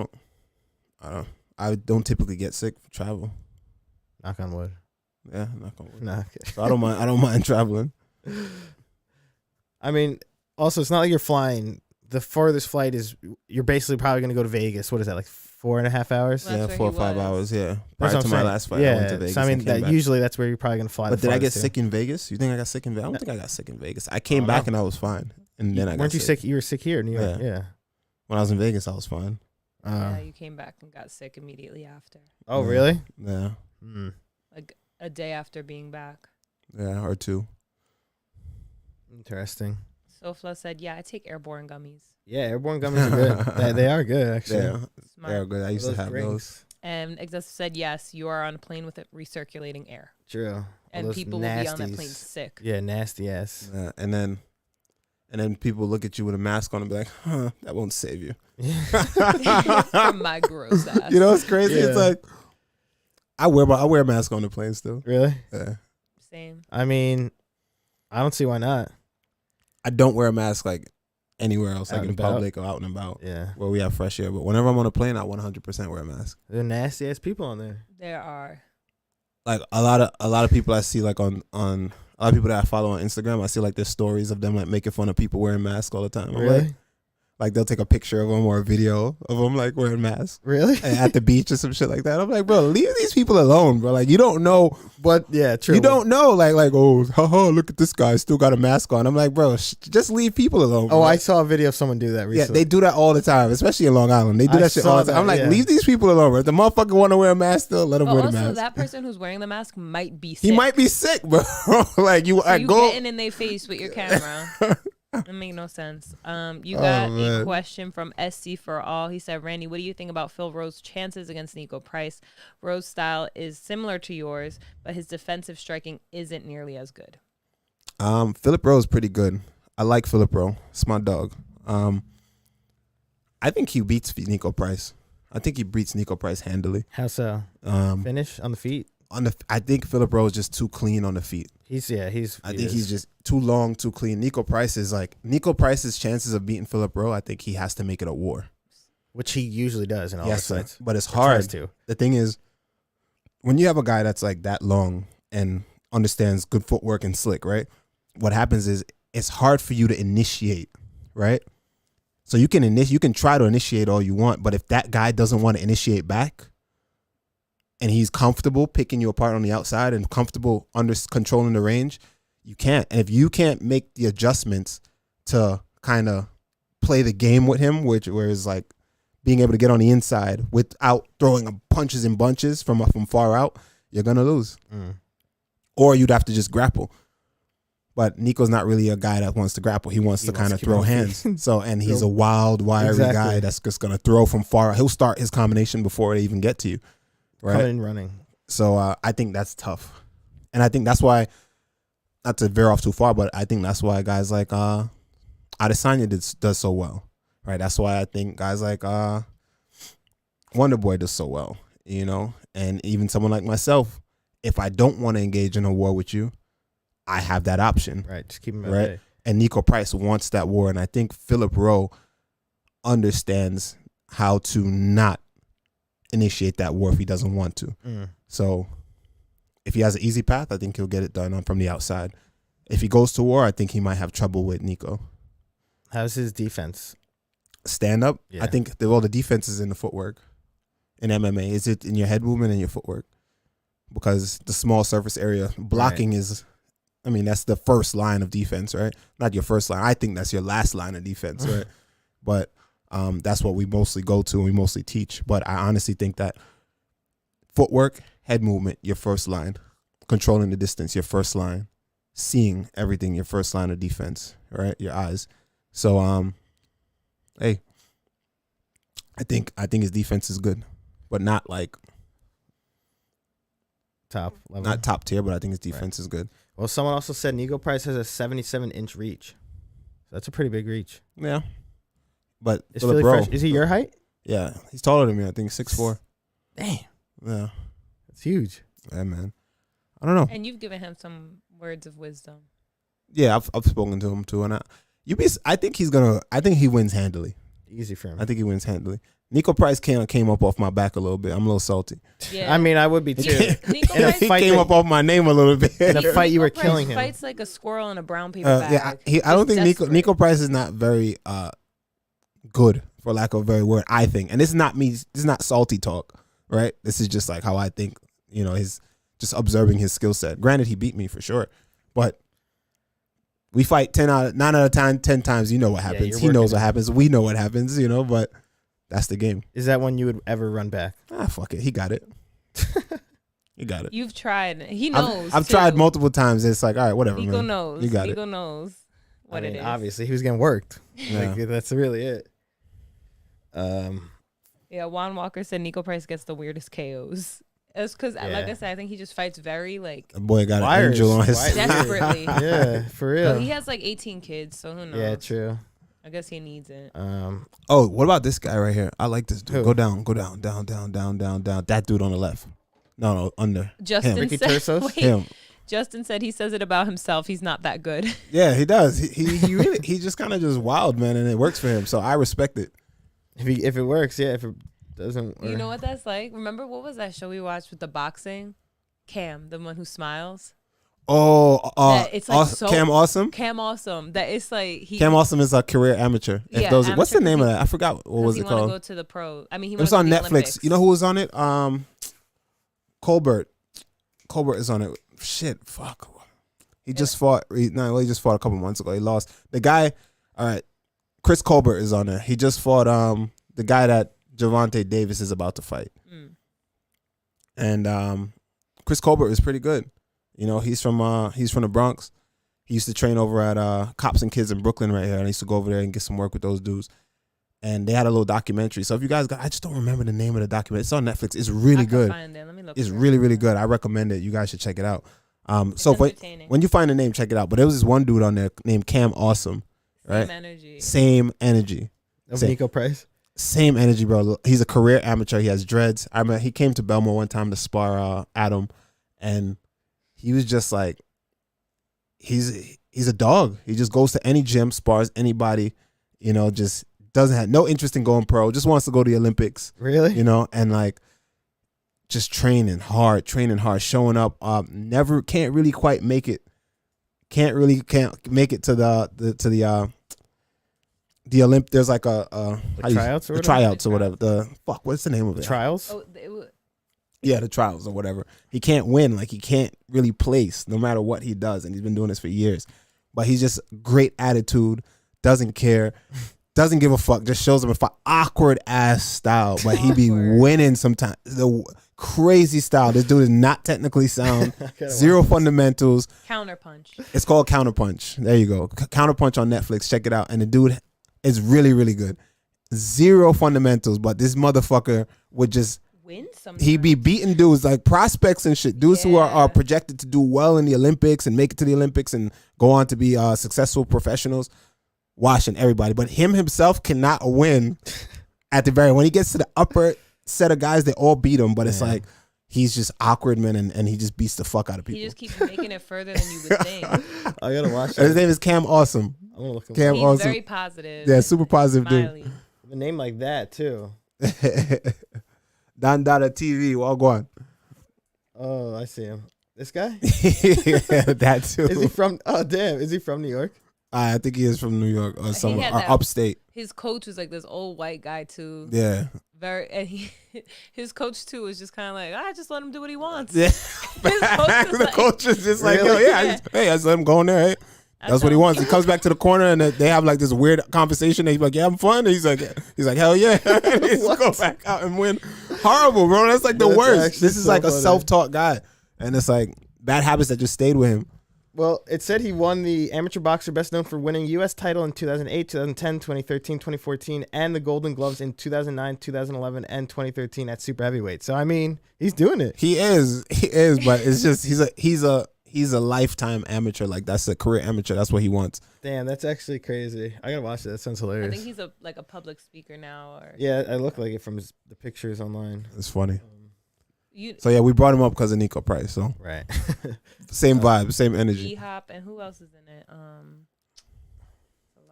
don't typically get sick for travel. Knock on wood. Yeah, knock on wood. Nah, okay. So I don't mind traveling. I mean, also it's not like you're flying the farthest flight is you're basically probably going to go to Vegas. What is that, like 4.5 hours? Well, Yeah, That's 4 or where he 5 hours. Yeah, That's prior what to I'm my saying. last flight, yeah. I went to Vegas. So I mean, and came back. usually that's where you're probably going to fly. But the did I get farthest to. sick in Vegas? You think I got sick in Vegas? I don't think I got sick in Vegas. I I came don't back know. and I was fine, and then I got Weren't you sick. sick? You were sick here in New York. Yeah. Yeah. When I was in Vegas, I was fine. Yeah, you came back and got sick immediately after. Oh, Yeah. really? Yeah, Like a day after being back. yeah, or 2. Interesting. Sofla said, "Yeah, I take airborne gummies." Yeah, airborne gummies are good. they are good, actually. Yeah, Smart. they're good. I used to Those have drinks. those. And Exus said, "Yes, you are on a plane with it recirculating air, True. All and those people will be on that nasties. plane sick." Yeah, nasty ass. Yeah, and then people look at you with a mask on and be like, "Huh, that won't save you." From my gross ass. You know, it's crazy. It's Yeah. like I wear a mask on the plane still. Really? Yeah. Same. I mean, I don't see why not. I don't wear a mask like anywhere else, Out like in and about? public or out and about Yeah. where we have fresh air. But whenever I'm on a plane, I 100% wear a mask. There are nasty ass people on there. There are. Like a lot of people I see like on a lot of people that I follow on Instagram, I see like there's stories of them like making fun of people wearing masks all the time. I'm Really? like they'll take a picture of them or a video of them like wearing masks Really? at the beach or some shit like that. I'm like, bro, leave these people alone, bro. Like you don't know. But yeah, true. You don't know, like, oh, haha, look at this guy, still got a mask on. I'm like, bro, just leave people alone. Oh, bro. I saw a video of someone do that Yeah, recently. they do that all the time, especially in Long Island. They do I that shit saw all the time. I'm that, like, yeah. leave these people alone, bro. If the motherfucker want to wear a mask still, let him But wear the also, mask. that person who's wearing the mask might be sick. He might be sick, bro. Like you, So I you go. getting in their face with your camera. That make no sense. You Oh, got a man. question from SC for all. He said, "Randy, what do you think about Phil Rose's chances against Nico Price? Rose's style is similar to yours, but his defensive striking isn't nearly as good." Philip Rowe is pretty good. I like Philip Rowe. It's my dog. I think he beats Nico Price. I think he beats Nico Price handily. How so? Finish on the feet? I think Philip Rowe is just too clean on the feet. I think He's just too long, too clean. Nico Price's chances of beating Philip Rowe, I think he has to make it a war. which he usually does in all his Yes, fights. but it's Or tries hard. to. The thing is, when you have a guy that's like that long and understands good footwork and slick, right? What happens is it's hard for you to initiate, right? So you can try to initiate all you want, but if that guy doesn't want to initiate back, and he's comfortable picking you apart on the outside and comfortable under controlling the range, you can't. And if you can't make the adjustments to kind of play the game with him, where it's like being able to get on the inside without throwing punches and bunches from far out, you're gonna lose. Or you'd have to just grapple. But Nico's not really a guy that wants to grapple. He wants to kind of keep throw on hands. feet. So, and he's a wild, wiry Exactly. guy that's just gonna throw from far out. He'll start his combination before they even get to you. Right. Coming and running. So I think that's tough. And I think that's why, not to veer off too far, but I think that's why guys like Adesanya does so well. Right. That's why I think guys like Wonder Boy does so well, you know, and even someone like myself, if I don't want to engage in a war with you, I have that option. Right. Just keep him at Right. bay. And Nico Price wants that war. And I think Philip Rowe understands how to not initiate that war if he doesn't want to. So if he has an easy path, I think he'll get it done from the outside. If he goes to war, I think he might have trouble with Nico. How's his defense? Stand up, Yeah. I think the defense is in the footwork. In MMA, is it in your head movement and your footwork? Because the small surface area blocking is, I mean, that's the first line of defense, right? Not your first line. I think that's your last line of defense, right? But that's what we mostly go to and we mostly teach. But I honestly think that footwork, head movement, your first line. Controlling the distance, your first line. Seeing everything, your first line of defense, right? Your eyes. So, hey, I think his defense is good, but not like Top level. not top tier. But I think his defense is good. Well, someone also said Nico Price has a 77-inch reach. That's a pretty big reach. Yeah, but Is Philip Philly Rowe, fresh? Is he your height? Yeah, he's taller than me. I think 6'4". Damn, Yeah, that's huge. yeah, man. I don't know. And you've given him some words of wisdom. Yeah, I've spoken to him too, and I think he wins handily. Easy for him. I think he wins handily. Nico Price came up off my back a little bit. I'm a little salty. Yeah. I mean, I would be too. Nico In a Price, He fight came that- up off my name a little bit. In a fight, you were Nico Price killing him. Fights like a squirrel in a brown paper bag. I don't Just think desperate. Nico Price is not very good, for lack of a better word, I think. And this is not me. This is not salty talk, right? This is just like how I think. His just observing his skill set. Granted, he beat me for sure, but we fight 9 out of 10 times. You know what happens. He knows what happens. We know what happens. But that's the game. Is that one you would ever run back? Fuck it. He got it. He got it. You've tried. He knows. I've tried multiple times. It's like, all right, whatever. Nico man. knows. You got Nico it. knows what it is. Obviously, he was getting worked. Yeah. Like, that's really it. Yeah, Juan Walker said Nico Price gets the weirdest KOs. It's because, like Yeah. I said, I think he just fights very, like, That boy got Wires. an angel on his Wires. side. desperately. Yeah, for But real. he has, like, 18 kids, so who knows? Yeah, true. I guess he needs it. Oh, what about this guy right here? I like this dude. Who? Go down. Down. That dude on the left. No, under. Justin Ricky said, Tersos? wait, Him. Justin said he says it about himself. He's not that good. Yeah, he does. He really he just kind of just wild, man, and it works for him. So I respect it. If it works, yeah. If it doesn't work. You know what that's like? Remember what was that show we watched with the boxing? Cam, the one who smiles. Oh, That it's like so- Cam Awesome. Cam Awesome. That it's like he. Cam Awesome is a career amateur. Yeah, What's the amateur, name of 'cause that? I forgot what was he it wanna called. go to the pro. I mean, he It was wanna on go to the Netflix. Olympics. You know who was on it? Colbert. Colbert is on it. Shit, fuck. He just fought. He just fought a couple months ago. He lost. The guy. All right, Chris Colbert is on there. He just fought the guy that Gervonta Davis is about to fight. And Chris Colbert is pretty good. He's from the Bronx. He used to train over at Cops and Kids in Brooklyn right here. And I used to go over there and get some work with those dudes. And they had a little documentary. So if you guys I just don't remember the name of the documentary. It's on Netflix. It's really good. Find it. Let me look It's for it. really, really good. I recommend it. You guys should check it out. So entertaining. when you find the name, check it out. But there was this one dude on there named Cam Awesome, right? Same energy. Same energy. Of Same. Nico Price? Same energy, bro. He's a career amateur. He has dreads. I mean, he came to Belmore one time to spar Adam, and he was just like, he's a dog. He just goes to any gym, spars anybody, just doesn't have no interest in going pro. Just wants to go to the Olympics, Really? and like just training hard, showing up. Never can't really quite make it. Can't make it to the Olymp. There's like tryouts or the whatever? tryouts or whatever. What's the name of it? Trials? Oh, it was, Yeah, the trials or whatever. He can't win. Like he can't really place no matter what he does, and he's been doing this for years. But he's just great attitude. Doesn't care. Doesn't give a fuck. Just shows up an awkward ass style, but he be winning sometimes. The crazy style. This dude is not technically sound. Zero fundamentals. counterpunch. It's called Counterpunch. There you go. Counterpunch on Netflix. Check it out. And the dude is really, really good. Zero fundamentals, but this motherfucker would just Win some. he be beating dudes like prospects and shit. Dudes who are Yeah. projected to do well in the Olympics and make it to the Olympics and go on to be successful professionals. Washing everybody, but him himself cannot win at the very when he gets to the upper set of guys, they all beat him. But it's like he's just awkward, man, and he just beats the fuck out of people. He just keeps making it further than you would think. I gotta watch And his that. name is Cam Awesome. I'm gonna look him Cam up. He's Awesome. very positive. Yeah, super positive Smiley. A name like that too. dude. Don Dada TV. Well, go on. Oh, I see him. This guy? That too. Is he from? Oh, damn! Is he from New York? I think he is from New York or somewhere had or that- upstate. His coach was like this old white guy too. Yeah. Very, and his coach too was just kind of like, just let him do what he wants. Yeah. His coach was The like- coach is just like, Really? yo, I just let him go in there. Hey. That's what he wants. He comes back to the corner and they have like this weird conversation. And he's like, "Yeah, I'm fun." And he's like, "Hell yeah!" And he's go back out and win. Horrible, bro. That's like the That's worst. actually This is so like a funny. self-taught guy, and it's like bad habits that just stayed with him. Well, it said he won the amateur boxer best known for winning U.S. title in 2008, 2010, 2013, 2014, and the Golden Gloves in 2009, 2011, and 2013 at super heavyweight. So I mean, he's doing it. He is, but it's just he's a lifetime amateur. Like that's a career amateur. That's what he wants. Damn, that's actually crazy. I gotta watch it. That sounds I hilarious. think he's a public speaker now, or Yeah, I look like it from the pictures online. It's funny. you So yeah, we brought him up because of Nico Price. So Right. same vibe, same energy. B Hop, and who else is in it? A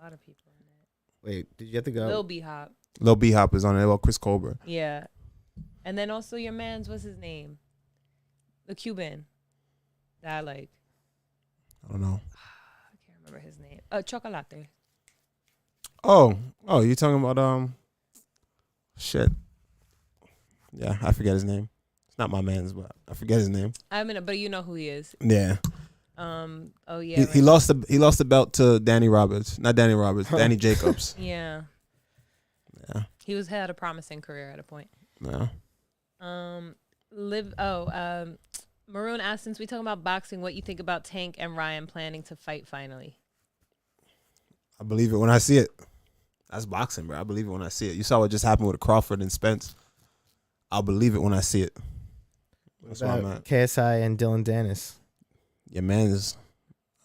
lot of people in it. Wait, did you have to go? Lil B Hop, Lil B Hop is on it. Well, Chris Colbert. yeah, and then also your man's what's his name? The Cuban that I like. I don't know. I can't remember his name. Chocolate. Oh, you talking about shit. Yeah, I forget his name. It's not my man's, but I forget his name. I mean, but you know who he is. Yeah. Oh yeah. He lost the belt to Danny Roberts. Not Danny Roberts, Danny Jacobs. Yeah. Yeah. He had a promising career at a point. Yeah. Maroon asked, since we talking about boxing, what you think about Tank and Ryan planning to fight finally? I believe it when I see it. That's boxing, bro. I believe it when I see it. You saw what just happened with Crawford and Spence. I'll believe it when I see it. That's where I'm at. KSI and Dylan Dennis. Your man's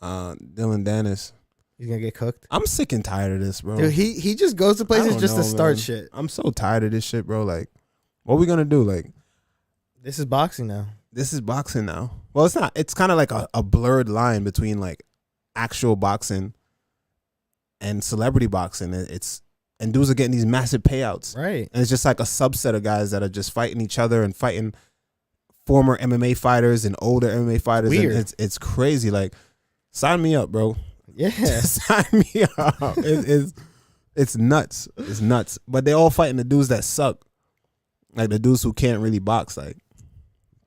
Dylan Dennis. He's gonna get cooked. I'm sick and tired of this, bro. Dude, he just goes to I places don't just know, to start man. shit. I'm so tired of this shit, bro. Like, what we gonna do? Like, This is boxing now. this is boxing now. Well, it's not. It's kind of like a blurred line between like actual boxing and celebrity boxing. And dudes are getting these massive payouts. Right. And it's just like a subset of guys that are just fighting each other and fighting former MMA fighters and older MMA fighters. Weird. And it's crazy. Like, sign me up, bro. Yeah. Sign me up. It's nuts. It's nuts. But they all fighting the dudes that suck. Like the dudes who can't really box. Like,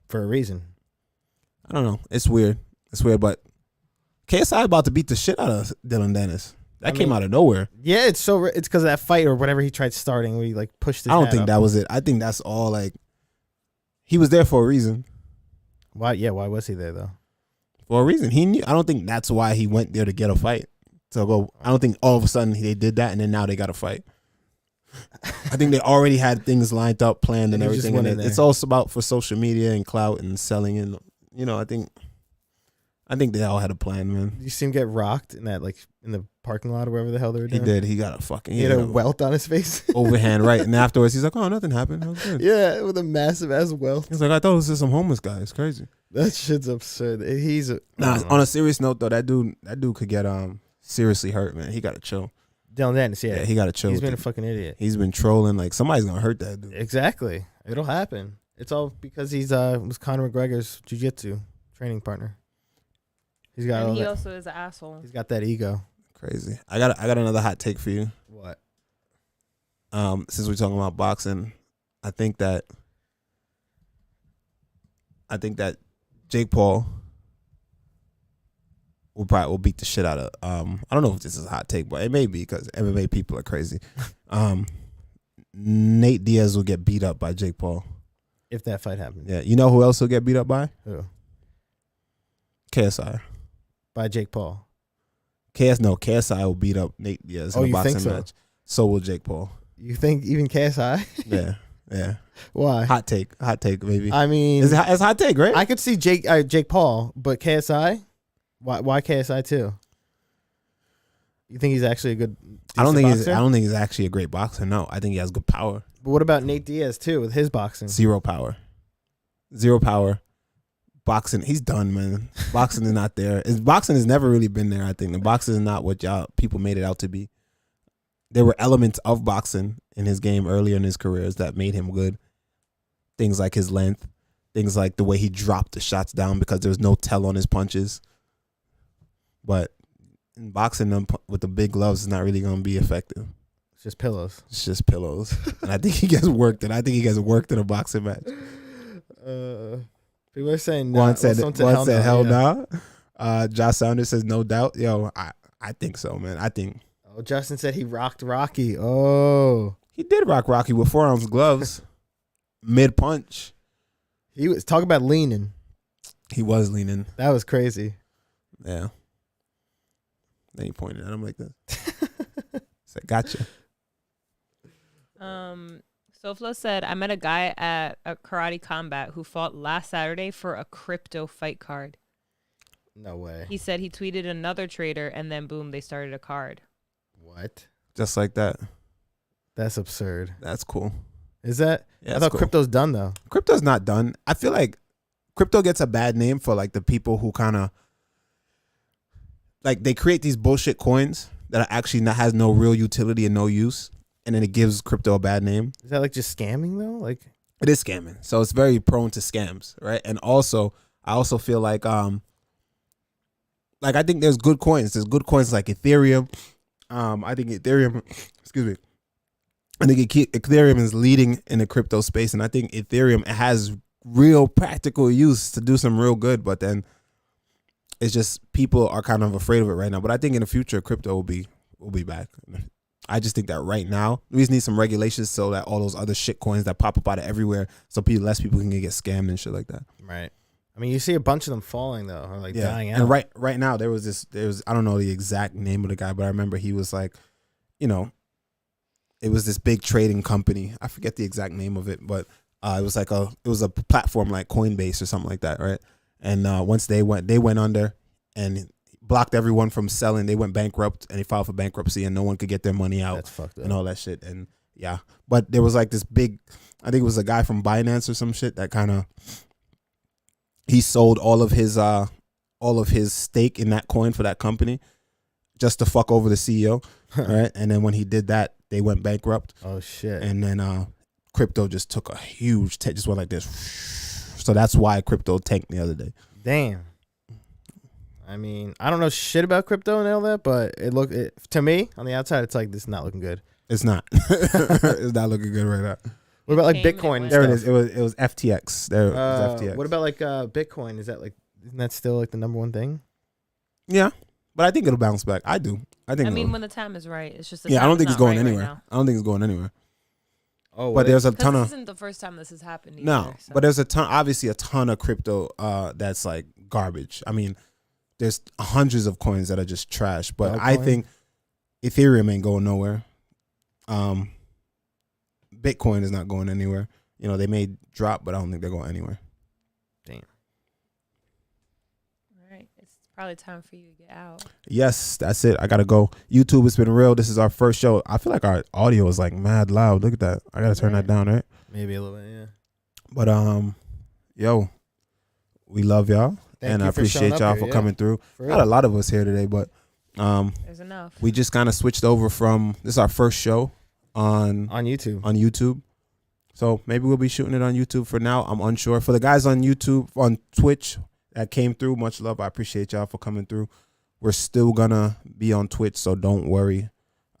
For a reason. I don't know. It's weird. It's weird. But KSI about to beat the shit out of Dylan Dennis. That came out of nowhere. Yeah, it's because of that fight or whatever he tried starting where he like pushed his I don't hat think up. that was it. I think that's all like he was there for a reason. Why was he there though? For a reason. He knew. I don't think that's why he went there to get a fight. So go. I don't think all of a sudden they did that and then now they got a fight. I think they already had things lined up, planned, and And he just everything. went And in it's there. also about for social media and clout and selling. And I think they all had a plan, man. Did you see him get rocked in that in the parking lot or wherever the hell they were He doing? did. He got a fucking. He had a welt on his face. overhand right, and afterwards he's like, "Oh, nothing happened. That was good." Yeah, with a massive ass welt. He's like, "I thought it was just some homeless guy. It's crazy." That shit's absurd. Nah, on a serious note though, that dude could get seriously hurt, man. He gotta chill. Dylan Dennis, Yeah, he gotta chill. He's with been a it. fucking idiot. He's been trolling. Like somebody's gonna hurt that dude. Exactly. It'll happen. It's all because he's was Conor McGregor's jiu-jitsu training partner. He's got all And he that. also is an asshole. He's got that ego. Crazy. I got another hot take for you. What? Since we're talking about boxing, I think that Jake Paul will beat the shit out of I don't know if this is a hot take, but it may be because MMA people are crazy. Nate Diaz will get beat up by Jake Paul. If that fight happens. Yeah. You know who else will get beat up by? Who? KSI. By Jake Paul. KSI will beat up Nate Diaz in Oh, a you boxing think so? match. So will Jake Paul. You think even KSI? Yeah. Yeah. Why? Hot take, maybe. I mean, It's a hot take, right? I could see Jake Paul, but KSI? Why KSI too? You think he's actually a good I don't decent boxer? think he's actually a great boxer. No, I think he has good power. But what about Nate Diaz too with his boxing? Zero power. Boxing, he's done, man. Boxing is not there. Boxing has never really been there. I think the boxing is not what people made it out to be. There were elements of boxing in his game earlier in his careers that made him good. Things like his length, things like the way he dropped the shots down because there was no tell on his punches. But in boxing, them with the big gloves is not really going to be effective. It's just pillows. It's just pillows. And I think he gets worked. And I think he gets worked in a boxing match. People are saying One said hell no. no. Josh Saunders says no doubt. Yo, I think so, man. I think Oh, Justin said he rocked Rocky. Oh, he did rock Rocky with 4-ounce gloves. Mid punch. he was talking about leaning. He was leaning. That was crazy. Yeah. Then he pointed at him like this. Said, gotcha. Soflo said, I met a guy at a Karate Combat who fought last Saturday for a crypto fight card. No way. He said he tweeted another trader and then boom, they started a card. What? Just like that. That's absurd. That's cool. Is that? Yeah, I that's thought cool. crypto's done though. Crypto's not done. I feel like crypto gets a bad name for like the people who kind of like they create these bullshit coins that are actually has no real utility and no use, and then it gives crypto a bad name. Is that like just scamming though? Like It is scamming, so it's very prone to scams, right? And also, I also feel like I think there's good coins. There's good coins like Ethereum, I think Ethereum, excuse me, I think Ethereum is leading in the crypto space, and I think Ethereum has real practical use to do some real good. But then it's just people are kind of afraid of it right now. But I think in the future, crypto will be back. I just think that right now we just need some regulations so that all those other shit coins that pop up out of everywhere, so less people can get scammed and shit like that. Right. I mean, you see a bunch of them falling though, or like dying out. And right now there was I don't know the exact name of the guy, but I remember he was like, you know, it was this big trading company. I forget the exact name of it, but it was a platform like Coinbase or something like that, right? And once they went under and blocked everyone from selling. They went bankrupt and they filed for bankruptcy, and no one could get their money out. That's fucked up. And all that shit. And yeah, but there was like this big, I think it was a guy from Binance or some shit that kind of, he sold all of his stake in that coin for that company just to fuck over the CEO, right? And then when he did that, they went bankrupt. Oh shit! And then crypto just took a huge just went like this. So that's why crypto tanked the other day. Damn. I mean, I don't know shit about crypto and all that, but to me on the outside, it's like this is not looking good. It's not. It's not looking good right now. What about like Bitcoin? There it is. It was FTX. There it was FTX. What about like Bitcoin? Isn't that still like the number one thing? Yeah, but I think it'll bounce back. I do. I mean, when the time is right, it's just. I don't think it's going right anywhere. Right I don't think it's going anywhere. Oh, but there's a ton of. This isn't the first time this has happened. Either, no, so. But there's obviously a ton of crypto that's like garbage. I mean, there's hundreds of coins that are just trash. But I think Ethereum ain't going nowhere. Bitcoin is not going anywhere. You know, they may drop, but I don't think they're going anywhere. Damn. All right. It's probably time for you to get out. Yes, that's it. I got to go. YouTube, it's been real. This is our first show. I feel like our audio is like mad loud. Look at that. I got to turn that down, right? Maybe a little bit, yeah. But, yo, we love y'all. And I appreciate y'all for coming through. Not a lot of us here today, but there's enough. We just kind of switched over from, this is our first show on YouTube. So maybe we'll be shooting it on YouTube for now. I'm unsure. For the guys on YouTube, on Twitch that came through, much love. I appreciate y'all for coming through. We're still gonna be on Twitch, so don't worry.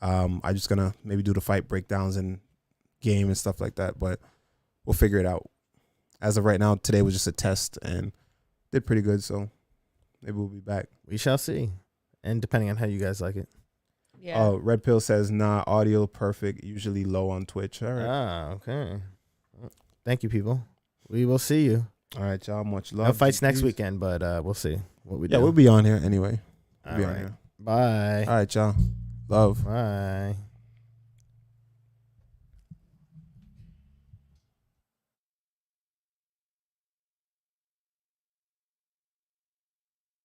I'm just gonna maybe do the fight breakdowns and game and stuff like that, but we'll figure it out. As of right now, today was just a test and did pretty good, so maybe we'll be back. We shall see. And depending on how you guys like it. Yeah. Red Pill says, nah, audio perfect, usually low on Twitch. All right. Ah, okay. Thank you, people. We will see you. All right, y'all. Much love. No fights next weekend, but we'll see what we do. Yeah, we'll be on here anyway. All right. Bye. All right, y'all. Love. Bye.